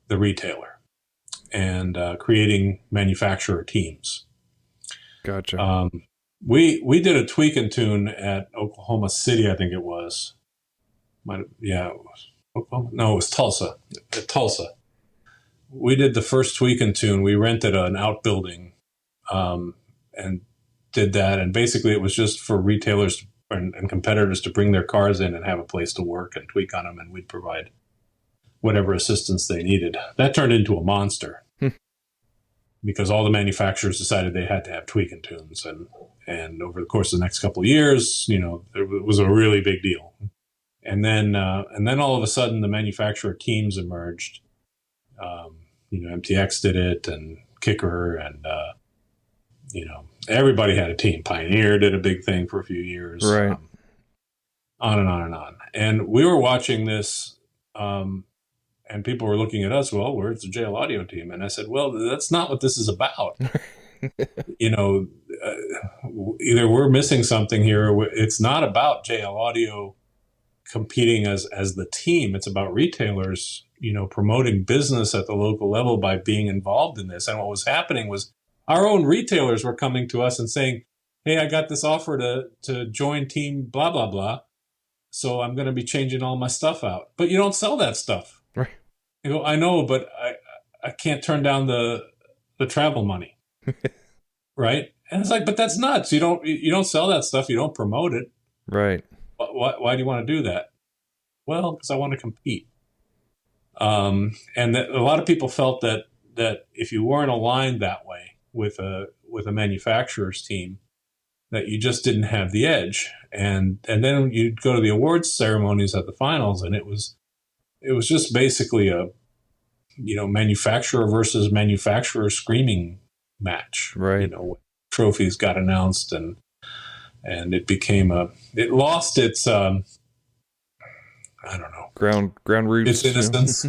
retailer and creating manufacturer teams.
Gotcha.
We did a tweak and tune at Oklahoma City, I think it was. It was Oklahoma. No, it was Tulsa. At Tulsa. We did the first tweak and tune. We rented an outbuilding and did that. And basically it was just for retailers and competitors to bring their cars in and have a place to work and tweak on them, and we'd provide whatever assistance they needed. That turned into a monster because all the manufacturers decided they had to have tweak and tunes. And over the course of the next couple of years, it was a really big deal. And then all of a sudden the manufacturer teams emerged. MTX did it, and Kicker, and everybody had a team. Pioneer did a big thing for a few years.
Right.
On and on and on. And we were watching this, and people were looking at us, well, where's the JL Audio team? And I said, well, that's not what this is about. Either we're missing something here. Or it's not about JL Audio competing as the team. It's about retailers, promoting business at the local level by being involved in this. And what was happening was our own retailers were coming to us and saying, hey, I got this offer to join team blah, blah, blah. So I'm going to be changing all my stuff out. But you don't sell that stuff.
Right.
I know, but I can't turn down the travel money. Right. And it's like, but that's nuts. You don't sell that stuff. You don't promote it.
Right.
Why do you want to do that? Well, because I want to compete. And that a lot of people felt that if you weren't aligned that way with a manufacturer's team, that you just didn't have the edge. And then you'd go to the awards ceremonies at the finals, and it was just basically a manufacturer versus manufacturer screaming match.
Right.
Trophies got announced, and it became it lost its I don't know, ground roots, its innocence.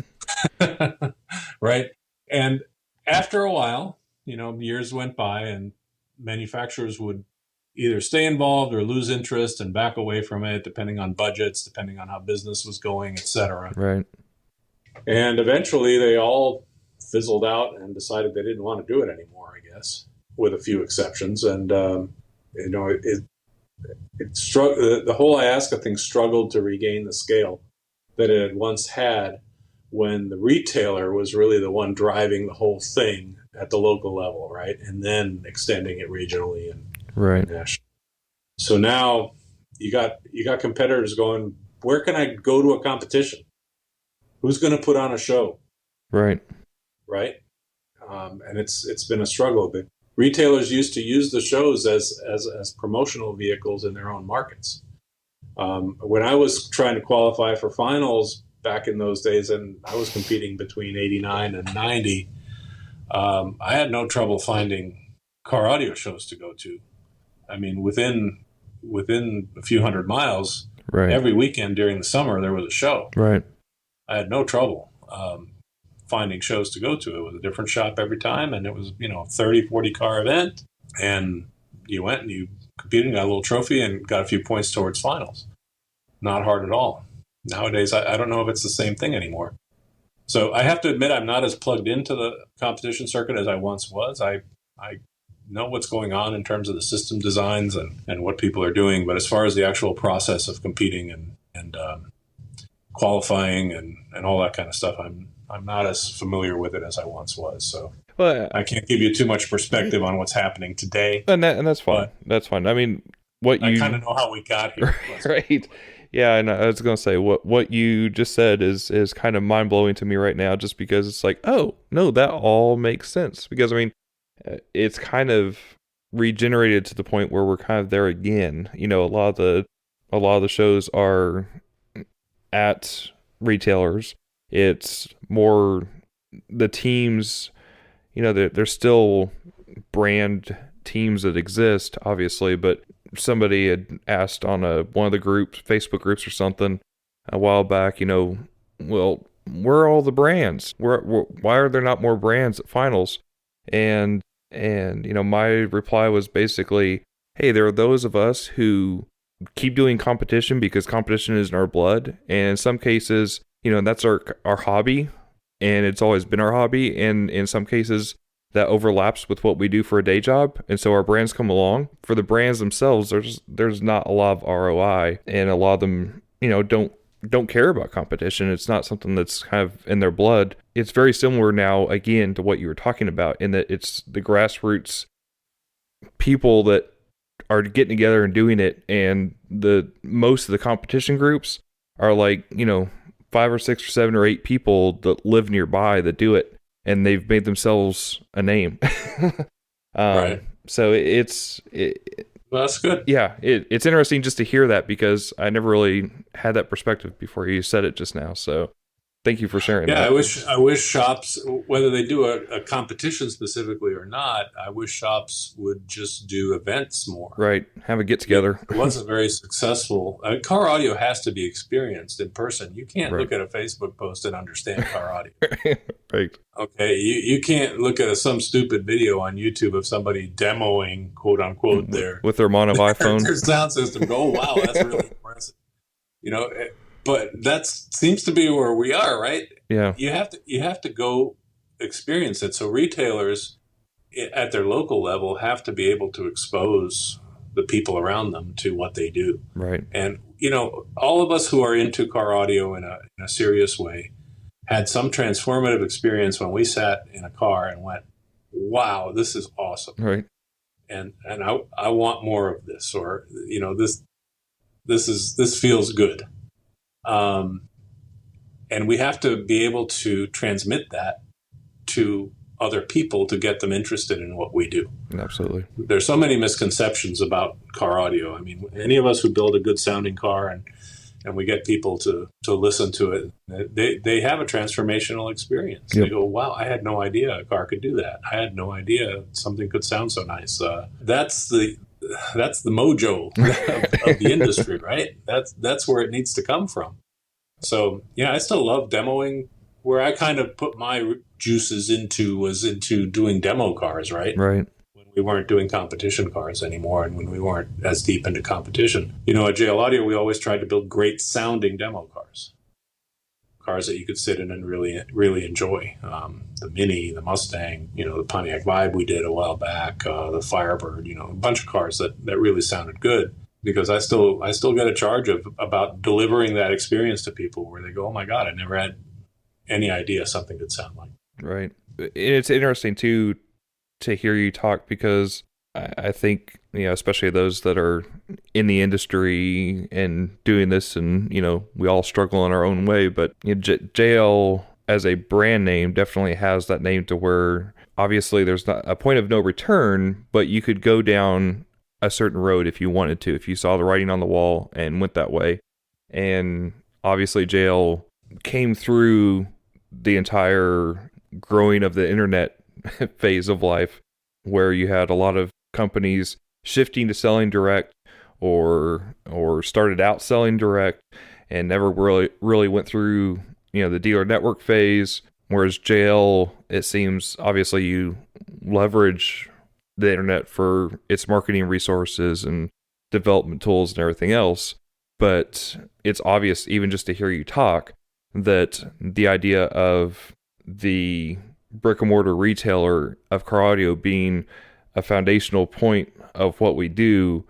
Right. And after a while, years went by, and manufacturers would either stay involved or lose interest and back away from it, depending on budgets, depending on how business was going, etc.
Right.
And eventually they all fizzled out and decided they didn't want to do it anymore, I guess, with a few exceptions. And, the whole Iasca thing struggled to regain the scale that it had once had when the retailer was really the one driving the whole thing at the local level, right? And then extending it regionally and nationally. So now you got competitors going, where can I go to a competition? Who's going to put on a show? Right. And it's been a struggle. The retailers used to use the shows as promotional vehicles in their own markets. When I was trying to qualify for finals back in those days, and I was competing between 89 and 90, I had no trouble finding car audio shows to go to. I mean, within a few hundred miles, every weekend during the summer, there was a show. Right. I had no trouble finding shows to go to. It was a different shop every time, and it was, a 30, 40 car event. And you went and you competed and got a little trophy and got a few points towards finals. Not hard at all. Nowadays, I don't know if it's the same thing anymore. So I have to admit, I'm not as plugged into the competition circuit as I once was. I know what's going on in terms of the system designs and what people are doing. But as far as the actual process of competing and qualifying and all that kind of stuff, I'm not as familiar with it as I once was. So I can't give you too much perspective on what's happening today.
And that's fine. That's fine. I mean, I
kind of know how we got here.
Right. Yeah, and I was going to say what you just said is kind of mind-blowing to me right now, just because it's like, oh, no, that all makes sense. Because, I mean, it's kind of regenerated to the point where we're kind of there again. A lot of the shows are at retailers. It's more the teams, there's still brand teams that exist, obviously, but somebody had asked on one of the groups, Facebook groups or something a while back, well, where are all the brands? Why are there not more brands at finals? And my reply was basically, hey, there are those of us who keep doing competition because competition is in our blood. And in some cases, that's our hobby, and it's always been our hobby. And in some cases, that overlaps with what we do for a day job. And so our brands come along. For the brands themselves, there's not a lot of ROI, and a lot of them, don't care about competition. It's not something that's kind of in their blood. It's very similar now, again, to what you were talking about, in that it's the grassroots people that are getting together and doing it. And most of the competition groups are like, 5 or 6 or 7 or 8 people that live nearby that do it. And they've made themselves a name.
Right.
So
well, that's good.
Yeah, it's interesting just to hear that, because I never really had that perspective before you said it just now. So thank you for sharing that.
I wish shops, whether they do a competition specifically or not, I wish shops would just do events more.
Right. Have a get together.
It wasn't very successful. Car audio has to be experienced in person. You can't look at a Facebook post and understand car audio.
Right.
Okay. You can't look at some stupid video on YouTube of somebody demoing, quote unquote,
with their mono iPhone,
their sound system. Go, oh, wow, that's really impressive. But that seems to be where we are, right?
Yeah.
You have to go experience it. So retailers at their local level have to be able to expose the people around them to what they do.
Right.
And all of us who are into car audio in a serious way had some transformative experience when we sat in a car and went, "Wow, this is awesome."
Right.
And I want more of this, or this feels good. And we have to be able to transmit that to other people to get them interested in what we do.
Absolutely.
There's so many misconceptions about car audio. I mean, any of us who build a good sounding car and we get people to listen to it, they have a transformational experience. Yep. They go, wow, I had no idea a car could do that. I had no idea something could sound so nice. That's the mojo of the industry, right? That's where it needs to come from. So, I still love demoing. Where I kind of put my juices into was into doing demo cars, right?
Right.
we weren't doing competition cars anymore, and when we weren't as deep into competition. You know, at JL Audio, we always tried to build great sounding demo cars that you could sit in and really enjoy. The Mini, the Mustang, you know, the Pontiac Vibe we did a while back, the Firebird, you know, a bunch of cars that really sounded good. Because I still get a charge about delivering that experience to people where they go, oh my God, I never had any idea something could sound like.
Right. It's interesting too to hear you talk, because I think, you know, especially those that are in the industry and doing this, and, you know, we all struggle in our own way, but you know, JL as a brand name definitely has that name to where obviously there's not a point of no return, but you could go down a certain road if you wanted to, if you saw the writing on the wall and went that way. And obviously JL came through the entire growing of the internet phase of life, where you had a lot of companies shifting to selling direct, or started out selling direct and never really went through, you know, the dealer network phase. Whereas JL, it seems obviously you leverage the internet for its marketing resources and development tools and everything else. But it's obvious, even just to hear you talk, that the idea of the brick and mortar retailer of car audio being a foundational point of what we do,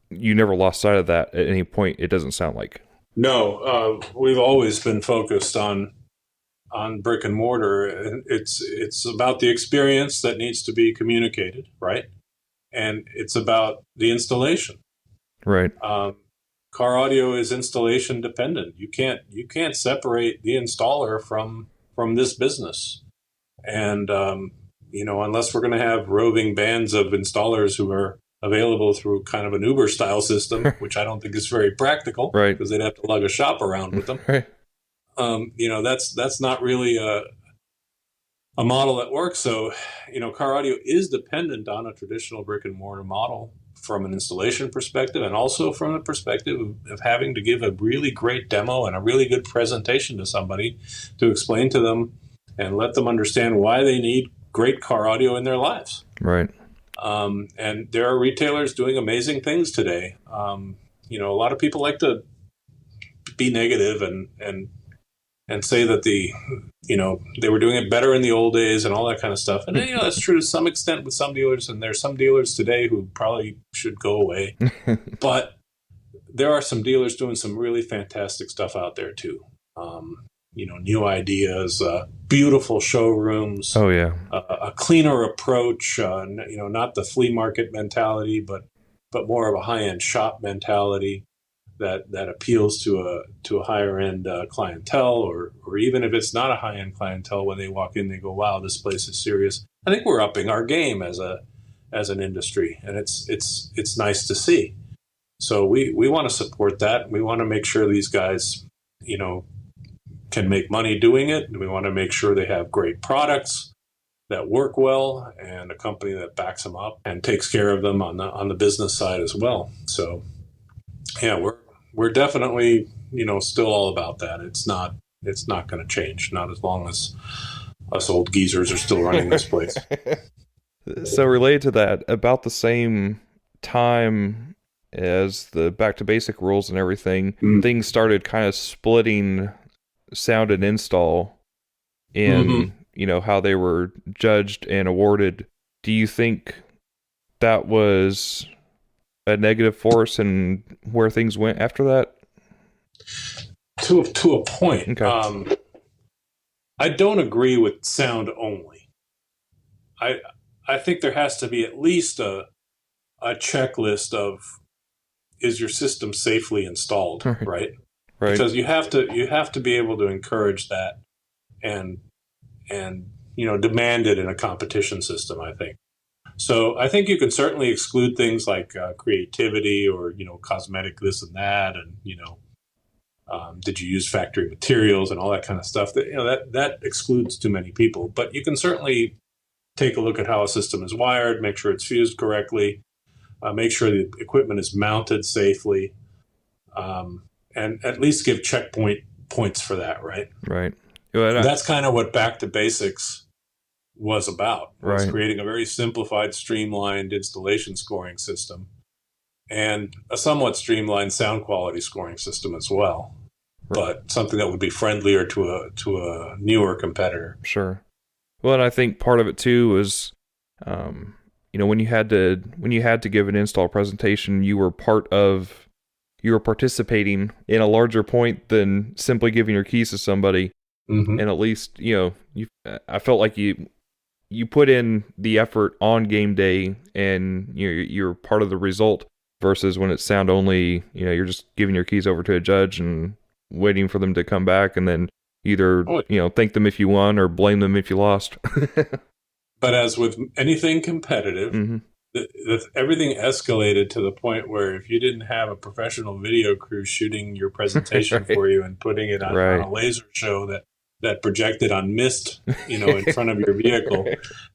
you never lost sight of that at any point, it doesn't sound like.
No, we've always been focused on brick and mortar. It's about the experience that needs to be communicated, right? And it's about the installation.
Right.
Car audio is installation dependent. You can't separate the installer from this business. And you know, unless we're going to have roving bands of installers who are available through kind of an Uber style system, which I don't think is very practical,
right?
Because they'd have to lug a shop around with them.
Right.
You know, that's not really a model that works. So, you know, car audio is dependent on a traditional brick and mortar model from an installation perspective, and also from the perspective of having to give a really great demo and a really good presentation to somebody to explain to them and let them understand why they need great car audio in their lives.
Right.
And there are retailers doing amazing things today. You know, a lot of people like to be negative and say that you know, they were doing it better in the old days and all that kind of stuff. And, you know, that's true to some extent with some dealers. And there's some dealers today who probably should go away. But there are some dealers doing some really fantastic stuff out there too. You know, new ideas, beautiful showrooms.
Oh yeah.
A cleaner approach. You know, not the flea market mentality, but more of a high-end shop mentality that appeals to a higher end clientele, or even if it's not a high end clientele, when they walk in, they go, "Wow, this place is serious." I think we're upping our game as an industry, and it's nice to see. So we want to support that. We want to make sure these guys, you know, can make money doing it. We want to make sure they have great products that work well, and a company that backs them up and takes care of them on the business side as well. So yeah, we're definitely, you know, still all about that. It's not going to change, not as long as us old geezers are still running this place.
So related to that, about the same time as the back to basic rules and everything, things started kind of splitting sound and install in, you know, how they were judged and awarded. Do you think that was a negative force and where things went after that?
To a point.
Okay.
I don't agree with sound only. I think there has to be at least a checklist of, is your system safely installed, right? Right. Because you have to be able to encourage that and you know, demand it in a competition system, I think. So I think you can certainly exclude things like creativity or, you know, cosmetic this and that, and, you know, did you use factory materials and all that kind of stuff. That, you know, that excludes too many people. But you can certainly take a look at how a system is wired, make sure it's fused correctly, make sure the equipment is mounted safely, and at least give checkpoint points for that, right?
Right.
That's kind of what back to basics was about. Was
Right.
creating a very simplified, streamlined installation scoring system and a somewhat streamlined sound quality scoring system as well, but something that would be friendlier to a newer competitor.
Sure. Well, and I think part of it too was, when you had to give an install presentation, you were participating in a larger point than simply giving your keys to somebody.
Mm-hmm.
And at least, I felt like you put in the effort on game day, and you're part of the result. Versus when it's sound only, you're just giving your keys over to a judge and waiting for them to come back, and then either thank them if you won or blame them if you lost.
But as with anything competitive, everything escalated to the point where if you didn't have a professional video crew shooting your presentation for you and putting it on a laser show that projected on mist, in front of your vehicle,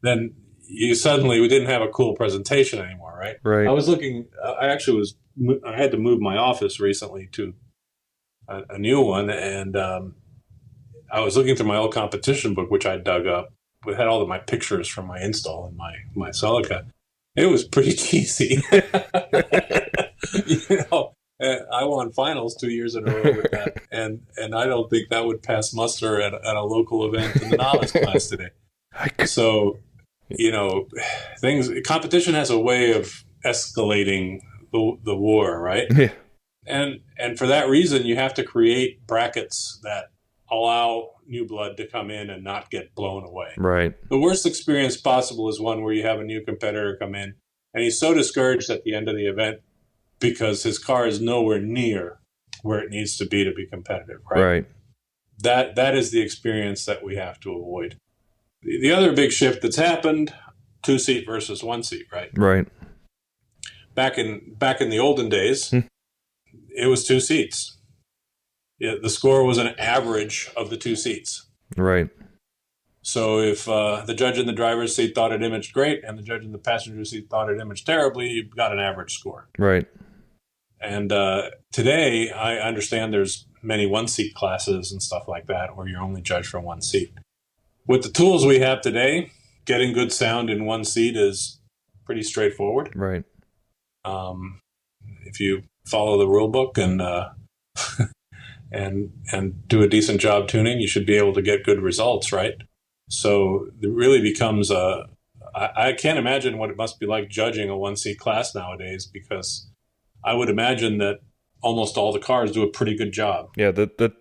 then you suddenly didn't have a cool presentation anymore, right?
Right.
I had to move my office recently to a new one, and I was looking through my old competition book, which I dug up. It had all of my pictures from my install and my Celica. It was pretty cheesy. I won finals 2 years in a row with that, and I don't think that would pass muster at a local event in the novice class today. So, competition has a way of escalating the war, right?
Yeah.
And for that reason, you have to create brackets that allow new blood to come in and not get blown away.
Right.
The worst experience possible is one where you have a new competitor come in and he's so discouraged at the end of the event because his car is nowhere near where it needs to be competitive, right?
Right.
That is the experience that we have to avoid. The other big shift that's happened, 2-seat versus 1-seat, right?
Right.
Back in the olden days, it was 2 seats. Yeah, the score was an average of the 2 seats.
Right.
So if the judge in the driver's seat thought it imaged great and the judge in the passenger seat thought it imaged terribly, you got an average score.
Right.
And today, I understand there's many 1-seat classes and stuff like that where you're only judged for 1 seat. With the tools we have today, getting good sound in 1 seat is pretty straightforward.
Right.
If you follow the rule book and and do a decent job tuning, you should be able to get good results, right? So it really becomes I can't imagine what it must be like judging a 1-seat class nowadays, because I would imagine that almost all the cars do a pretty good job.
Yeah, the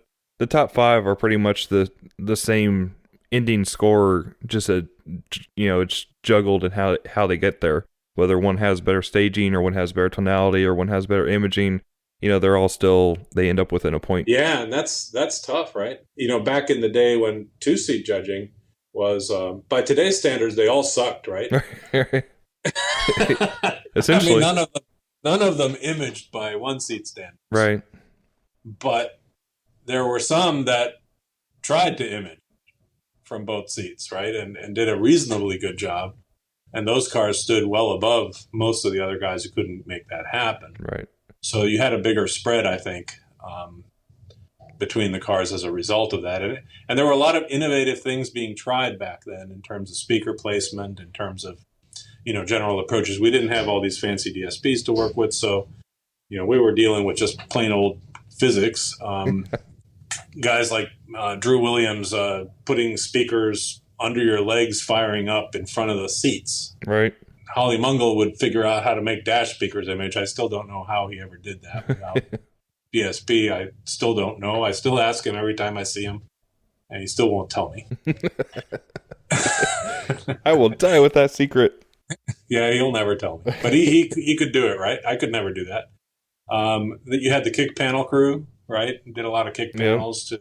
top 5 are pretty much the same ending score, just it's juggled in how they get there. Whether one has better staging or one has better tonality or one has better imaging, they're all still, they end up within a point.
Yeah, and that's tough, right? Back in the day when 2-seat judging was, by today's standards, they all sucked, right?
Essentially.
I mean, none of them imaged by 1-seat standards.
Right.
But there were some that tried to image from both seats, right? And did a reasonably good job. And those cars stood well above most of the other guys who couldn't make that happen.
Right.
So you had a bigger spread, I think, between the cars as a result of that. And there were a lot of innovative things being tried back then in terms of speaker placement, in terms of, general approaches. We didn't have all these fancy DSPs to work with. So, we were dealing with just plain old physics. Guys like Drew Williams putting speakers under your legs firing up in front of the seats.
Right.
Holly Mungle would figure out how to make dash speakers image. I still don't know how he ever did that without DSP. I still don't know. I still ask him every time I see him, and he still won't tell me.
I will die with that secret.
Yeah, he'll never tell me. But he could do it, right? I could never do that. You had the kick panel crew, right? Did a lot of kick panels to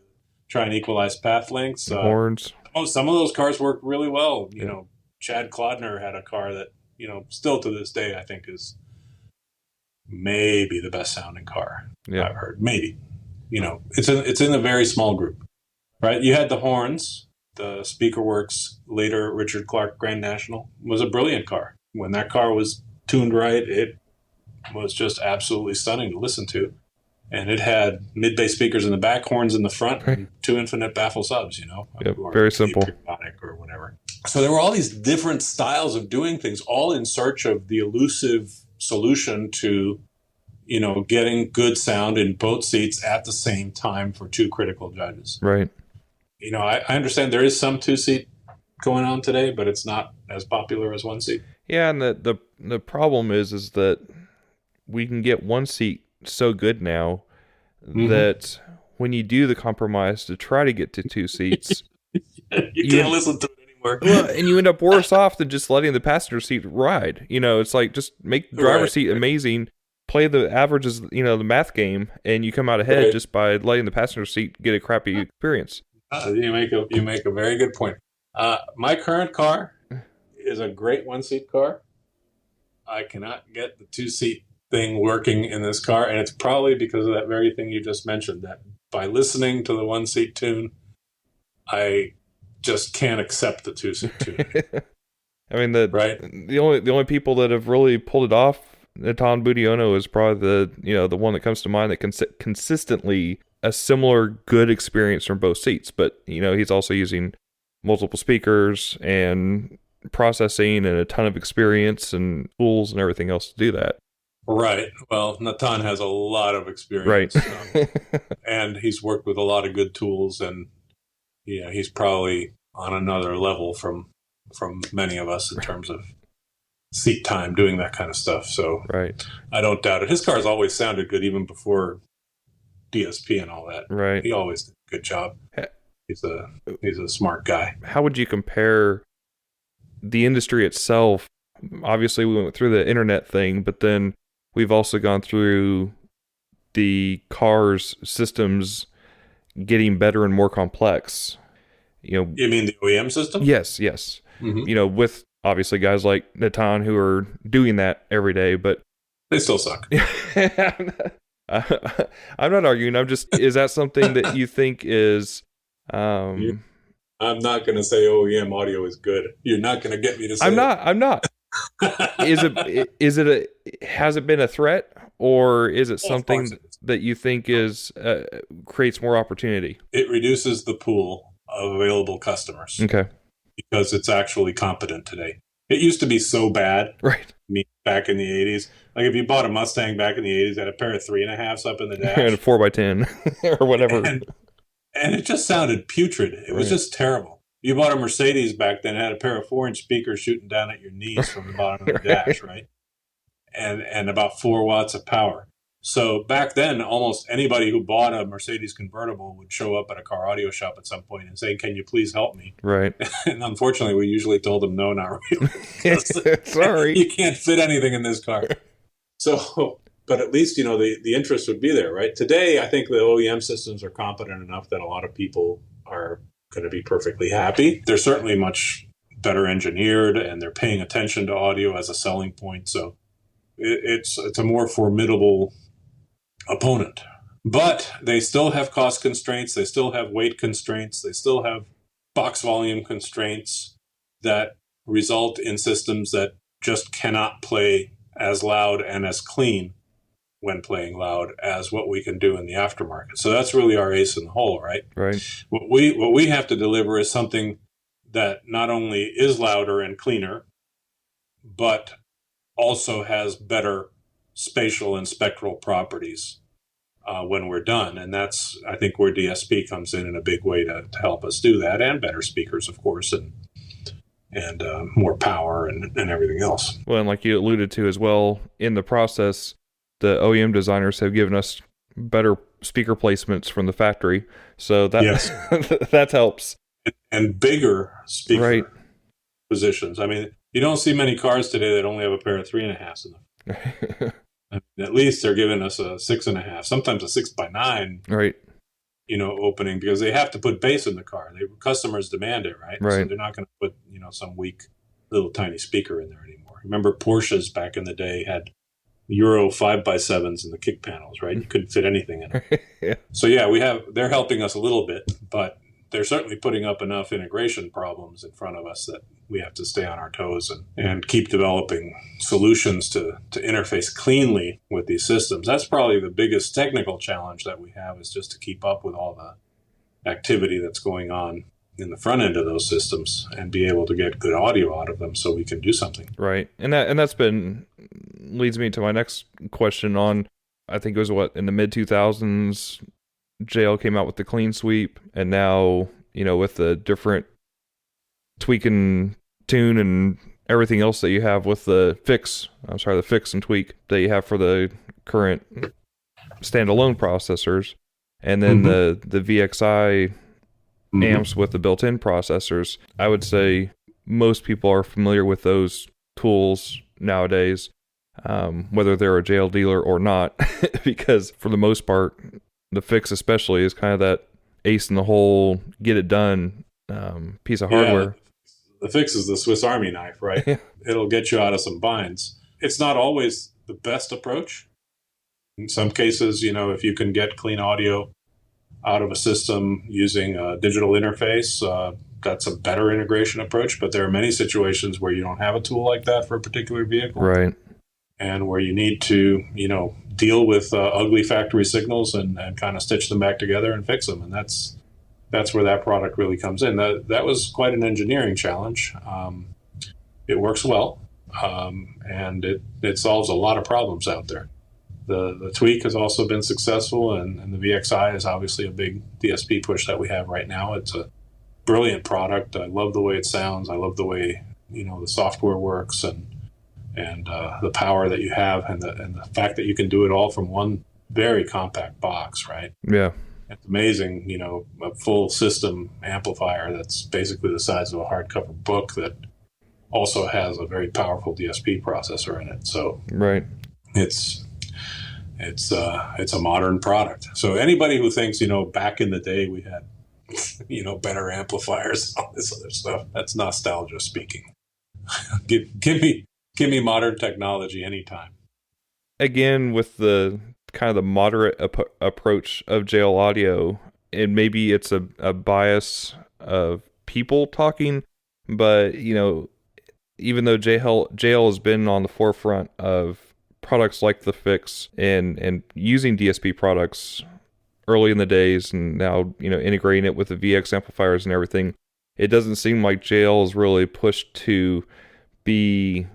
try and equalize path lengths.
Horns.
Some of those cars worked really well. Chad Clodner had a car that, still to this day, I think is maybe the best sounding car I've heard. Maybe. It's in a very small group, right? You had the horns. The SpeakerWorks, later Richard Clark Grand National, was a brilliant car. When that car was tuned right, it was just absolutely stunning to listen to. And it had mid-bass speakers in the back, horns in the front, and 2 infinite baffle subs,
Very simple.
Periodic or whatever. So there were all these different styles of doing things, all in search of the elusive solution to, getting good sound in both seats at the same time for two critical judges.
Right.
I understand there is some two-seat going on today, but it's not as popular as one seat.
Yeah, and the problem is that we can get one seat so good now that when you do the compromise to try to get to two seats,
you can't listen to it anymore.
Well, and you end up worse off than just letting the passenger seat ride. It's like just make the driver's seat amazing, play the averages, the math game, and you come out ahead just by letting the passenger seat get a crappy experience.
You make a very good point. My current car is a great one-seat car. I cannot get the two-seat thing working in this car, and it's probably because of that very thing you just mentioned, that by listening to the one-seat tune, I just can't accept the two-seat tune.
I mean, the only people that have really pulled it off, Natan Budiono is probably the one that comes to mind that consistently a similar good experience from both seats. But he's also using multiple speakers and processing and a ton of experience and tools and everything else to do that.
Right. Well, Natan has a lot of experience,
right?
And he's worked with a lot of good tools, and he's probably on another level from many of us in terms of seat time doing that kind of stuff. So
right.
I don't doubt it. His cars always sounded good even before DSP and all that.
Right.
He always did a good job. He's a smart guy.
How would you compare the industry itself? Obviously, we went through the internet thing, but then we've also gone through the cars systems getting better and more complex.
You mean the OEM system?
Yes.
Mm-hmm.
With obviously guys like Natan who are doing that every day, but
they still suck.
I'm not arguing. Is that something that you think is?
I'm not going to say OEM audio is good. You're not going to get me to say.
I'm not. Has it been a threat, or is it something that you think is creates more opportunity?
It reduces the pool of available customers.
Okay.
Because it's actually competent today. It used to be so bad.
Right.
Back in the 80s. Like if you bought a Mustang back in the 80s, had a pair of 3.5s up in the dash.
And a 4x10 or whatever.
And it just sounded putrid. It was just terrible. You bought a Mercedes back then, had a pair of 4-inch speakers shooting down at your knees from the bottom of the dash, right? And about 4 watts of power. So back then, almost anybody who bought a Mercedes convertible would show up at a car audio shop at some point and say, "Can you please help me?"
Right.
And unfortunately, we usually told them, "No, not really."
Sorry.
You can't fit anything in this car. So, but at least, the interest would be there, right? Today, I think the OEM systems are competent enough that a lot of people are going to be perfectly happy. They're certainly much better engineered, and they're paying attention to audio as a selling point. So it's a more formidable opponent. But they still have cost constraints. They still have weight constraints. They still have box volume constraints that result in systems that just cannot play as loud and as clean when playing loud as what we can do in the aftermarket. So that's really our ace in the hole, right?
Right.
What we have to deliver is something that not only is louder and cleaner, but also has better spatial and spectral properties when we're done. And that's, I think, where DSP comes in a big way to help us do that, and better speakers, of course, and more power and everything else.
Well, and like you alluded to as well, in the process, the OEM designers have given us better speaker placements from the factory. So that that helps.
And bigger speaker positions. I mean, you don't see many cars today that only have a pair of 3.5s in them. I mean, at least they're giving us a 6.5, sometimes a 6x9.
Right.
Opening, because they have to put bass in the car. Customers demand it, right? So they're not going to put, some weak little tiny speaker in there anymore. Remember Porsches back in the day had Euro 5x7s in the kick panels, right? You couldn't fit anything in it.
Yeah.
So they're helping us a little bit, but they're certainly putting up enough integration problems in front of us that we have to stay on our toes and keep developing solutions to interface cleanly with these systems. That's probably the biggest technical challenge that we have, is just to keep up with all the activity that's going on in the front end of those systems and be able to get good audio out of them so we can do something.
Right. And that's been leads me to my next question on, I think it was in the mid 2000s, JL came out with the clean sweep, and now, with the different tweak and tune and everything else that you have with the fix and tweak that you have for the current standalone processors, and then the VXI amps with the built-in processors. I would say most people are familiar with those tools nowadays, whether they're a JL dealer or not, because for the most part, the fix especially is kind of that ace in the hole, get it done piece of hardware.
The fix is the Swiss Army knife, right? It'll get you out of some binds. It's not always the best approach. In some cases, if you can get clean audio out of a system using a digital interface, that's a better integration approach. But there are many situations where you don't have a tool like that for a particular vehicle.
Right.
And where you need to, deal with ugly factory signals and kind of stitch them back together and fix them. And that's where that product really comes in. That was quite an engineering challenge. It works well, and it solves a lot of problems out there. The tweak has also been successful, and the VXI is obviously a big DSP push that we have right now. It's a brilliant product. I love the way it sounds. I love the way the software works, and the power that you have, and the fact that you can do it all from one very compact box, right?
Yeah.
It's amazing, a full system amplifier that's basically the size of a hardcover book that also has a very powerful DSP processor in it. So
right.
It's a modern product. So anybody who thinks, back in the day we had, better amplifiers, all this other stuff, that's nostalgia speaking. Give me modern technology anytime.
Again, with the kind of the moderate approach of JL Audio, and maybe it's a bias of people talking, but even though JL has been on the forefront of products like the Fix and using DSP products early in the days, and now integrating it with the VX amplifiers and everything, it doesn't seem like JL is really pushed to be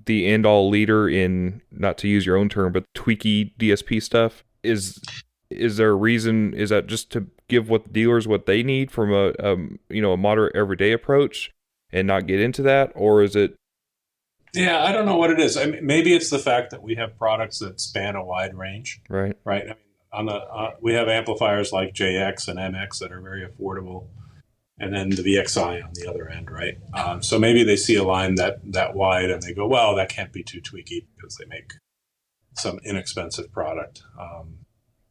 the end-all leader in, not to use your own term, but tweaky DSP stuff. Is there a reason? Is that just to give what dealers what they need from a moderate everyday approach and not get into that, or is it?
Yeah, I don't know what it is. I mean, maybe it's the fact that we have products that span a wide range.
Right.
I mean, we have amplifiers like JX and MX that are very affordable, and then the VXI on the other end, right? So maybe they see a line that wide and they go, well, that can't be too tweaky because they make some inexpensive product.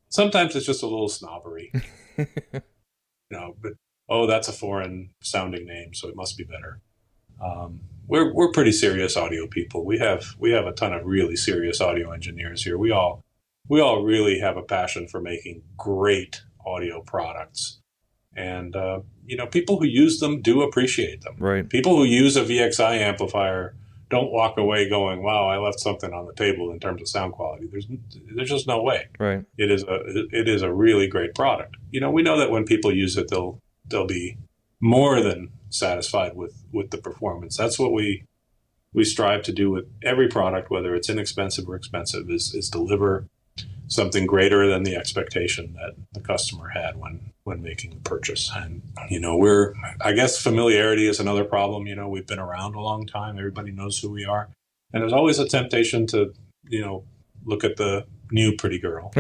Sometimes it's just a little snobbery, but, that's a foreign sounding name, so it must be better. We're pretty serious audio people. We have a ton of really serious audio engineers here. We all really have a passion for making great audio products. And, people who use them do appreciate them.
Right.
People who use a VXI amplifier don't walk away going, wow, I left something on the table in terms of sound quality. There's just no way.
Right.
It is a really great product. We know that when people use it, they'll be more than satisfied with the performance. That's what we strive to do with every product, whether it's inexpensive or expensive, is deliver something greater than the expectation that the customer had when making the purchase. And, I guess familiarity is another problem. We've been around a long time. Everybody knows who we are. And there's always a temptation to, look at the new pretty girl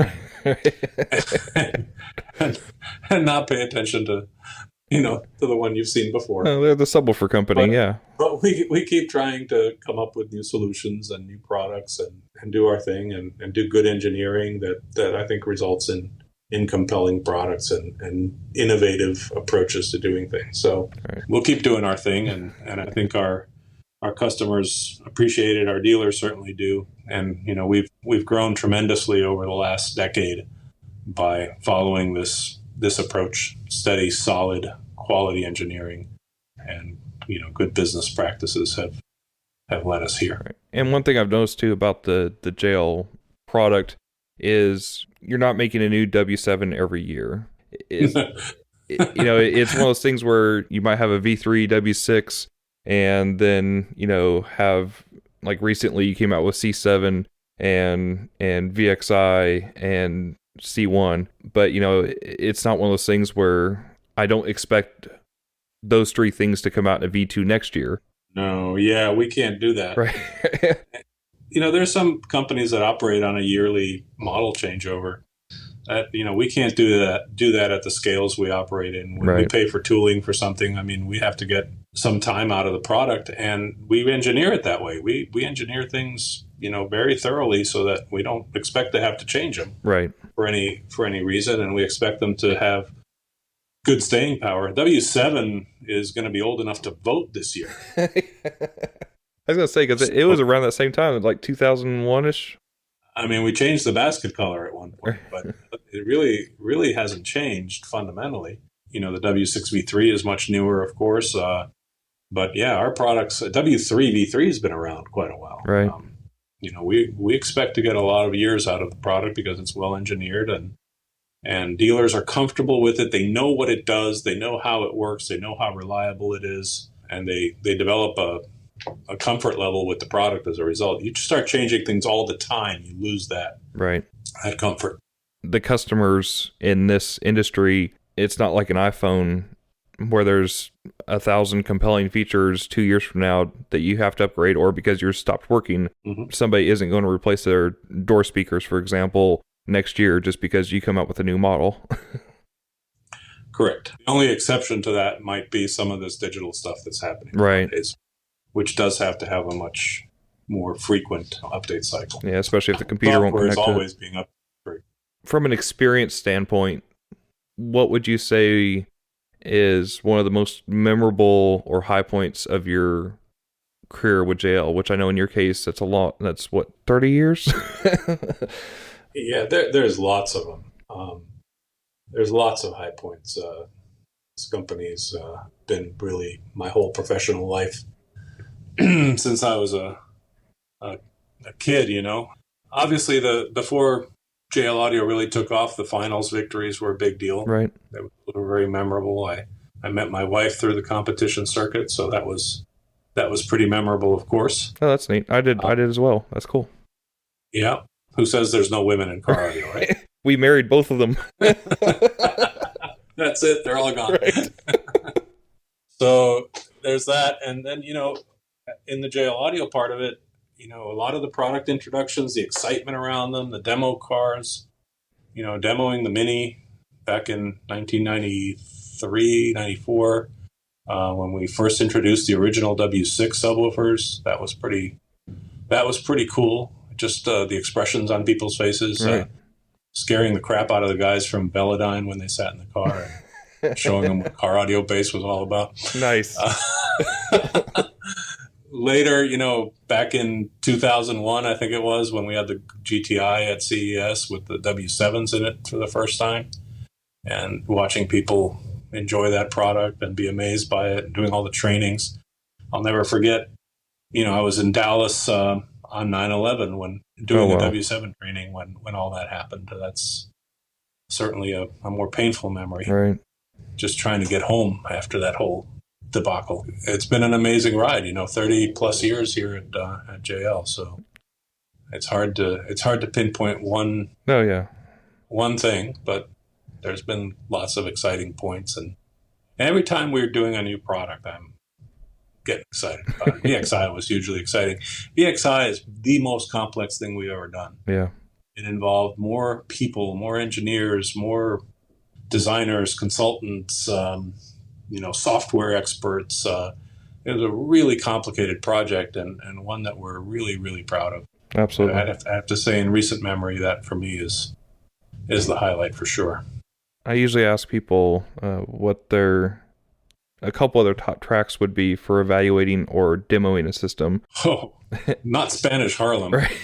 and not pay attention to the one you've seen before.
Oh, they're the subwoofer company, yeah.
But we keep trying to come up with new solutions and new products and do our thing and do good engineering that I think results in compelling products and innovative approaches to doing things. So We'll keep doing our thing, and I think our customers appreciate it. Our dealers certainly do. And, we've grown tremendously over the last decade by following this approach: steady, solid, quality engineering, and good business practices have led us here.
Right. And one thing I've noticed too about the JL product is you're not making a new W7 every year. it's one of those things where you might have a V3 W6 and then, have like recently you came out with C7 and VXI and C1, but it's not one of those things where I don't expect those three things to come out in a V2 next year.
No, yeah, we can't do that.
Right.
There's some companies that operate on a yearly model changeover. We can't do that at the scales we operate in. When we pay for tooling for something, I mean, we have to get some time out of the product, and we engineer it that way. We engineer things, very thoroughly so that we don't expect to have to change them for any reason, and we expect them to have good staying power. W7 is going to be old enough to vote this year.
I was going to say, because it was around that same time, like 2001-ish.
I mean, we changed the basket color at one point, but it really, really hasn't changed fundamentally. The W6V3 is much newer, of course. But yeah, our products, W3V3 has been around quite a while.
Right.
We expect to get a lot of years out of the product because it's well engineered and dealers are comfortable with it. They know what it does. They know how it works. They know how reliable it is. And they develop a comfort level with the product as a result. You just start changing things all the time, you lose that comfort.
The customers in this industry, it's not like an iPhone where there's 1,000 compelling features 2 years from now that you have to upgrade, or because you're stopped working, somebody isn't going to replace their door speakers, for example, next year just because you come up with a new model.
Correct. The only exception to that might be some of this digital stuff that's happening nowadays, which does have to have a much more frequent update cycle.
Yeah, especially if the computer won't connect to it.
Software is always being upgraded.
From an experience standpoint, what would you say is one of the most memorable or high points of your career with JL, which I know in your case, that's a lot. That's what, 30 years?
Yeah, there's lots of them. There's lots of high points. This company's been really my whole professional life since I was a kid, Obviously, before JL Audio really took off, the finals victories were a big deal.
Right.
They were very memorable. I met my wife through the competition circuit, so that was pretty memorable, of course.
Oh, that's neat. I did as well. That's cool.
Yeah. Who says there's no women in car audio, right?
We married both of them.
That's it. They're all gone.
Right.
So there's that. And then, in the JL Audio part of it, a lot of the product introductions, the excitement around them, the demo cars, demoing the Mini back in 1993, 94, when we first introduced the original W6 subwoofers. That was pretty cool. Just the expressions on people's faces, scaring the crap out of the guys from Velodyne when they sat in the car and showing them what car audio bass was all about.
Nice.
Later, back in 2001, I think it was, when we had the GTI at CES with the W7s in it for the first time, and watching people enjoy that product and be amazed by it, and doing all the trainings. I'll never forget, I was in Dallas on 9/11 when doing the W7 training when all that happened. That's certainly a more painful memory.
Right.
Just trying to get home after that whole debacle. It's been an amazing ride, 30 plus years here at JL. So it's hard to pinpoint one thing, but there's been lots of exciting points. And every time we're doing a new product, I'm getting excited about it. VXI was hugely exciting. VXI is the most complex thing we've ever done.
Yeah. It
involved more people, more engineers, more designers, consultants, software experts. It was a really complicated project and one that we're really, really proud of.
Absolutely.
I have to say, in recent memory, that for me is the highlight for sure.
I usually ask people what a couple of their top tracks would be for evaluating or demoing a system.
Oh, not Spanish Harlem.
Right.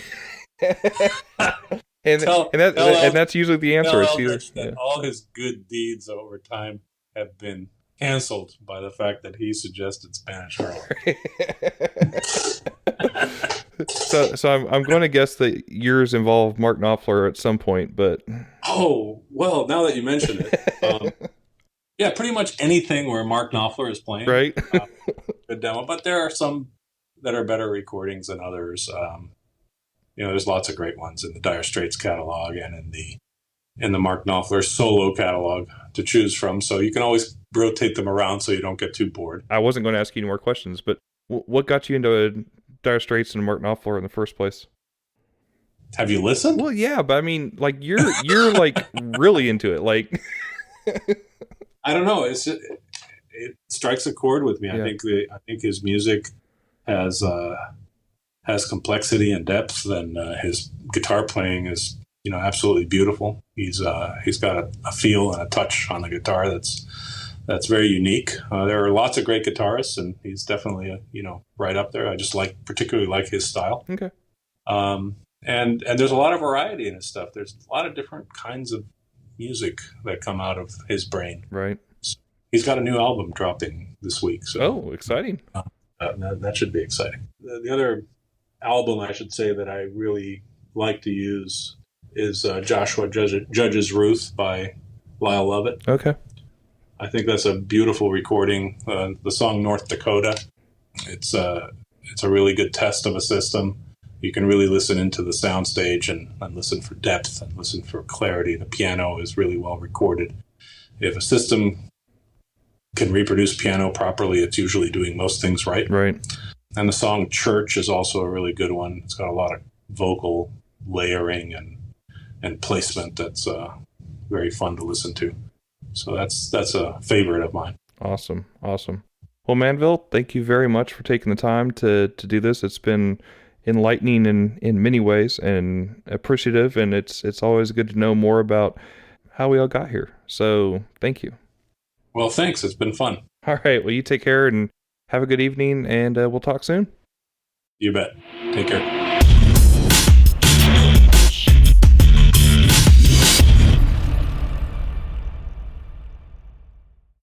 and that's usually the answer. It's
that all his good deeds over time have been canceled by the fact that he suggested Spanish Harlem.
So I'm going to guess that yours involved Mark Knopfler at some point, but
oh well, now that you mention it, Yeah, pretty much anything where Mark Knopfler is playing,
Right?
good demo. But there are some that are better recordings than others. There's lots of great ones in the Dire Straits catalog and in the Mark Knopfler solo catalog to choose from. So you can always rotate them around so you don't get too bored.
I wasn't going to ask you any more questions, but what got you into Dire Straits and Mark Knopfler in the first place?
Have you listened?
Well, yeah, but I mean, like you're like really into it, like.
I don't know. It strikes a chord with me.
Yeah.
I think his music has complexity and depth, and his guitar playing is absolutely beautiful. He's got a feel and a touch on the guitar that's very unique. There are lots of great guitarists, and he's definitely right up there. I just particularly like his style.
Okay.
And there's a lot of variety in his stuff. There's a lot of different kinds of music that come out of his brain.
Right.
So he's got a new album dropping this week. So
oh, exciting!
That should be exciting. The other album I should say that I really like to use is Joshua Judge's Ruth by Lyle Lovett.
Okay.
I think that's a beautiful recording. The song North Dakota, it's a really good test of a system. You can really listen into the soundstage and listen for depth and listen for clarity. The piano is really well recorded. If a system can reproduce piano properly, it's usually doing most things right.
Right.
And the song Church is also a really good one. It's got a lot of vocal layering and placement that's very fun to listen to. So that's a favorite of mine.
Awesome. Well, Manville, thank you very much for taking the time to do this. It's been enlightening in many ways and appreciative, and it's always good to know more about how we all got here. So thank you.
Well, thanks. It's been fun.
All right. Well, you take care and have a good evening, and we'll talk soon.
You bet. Take care.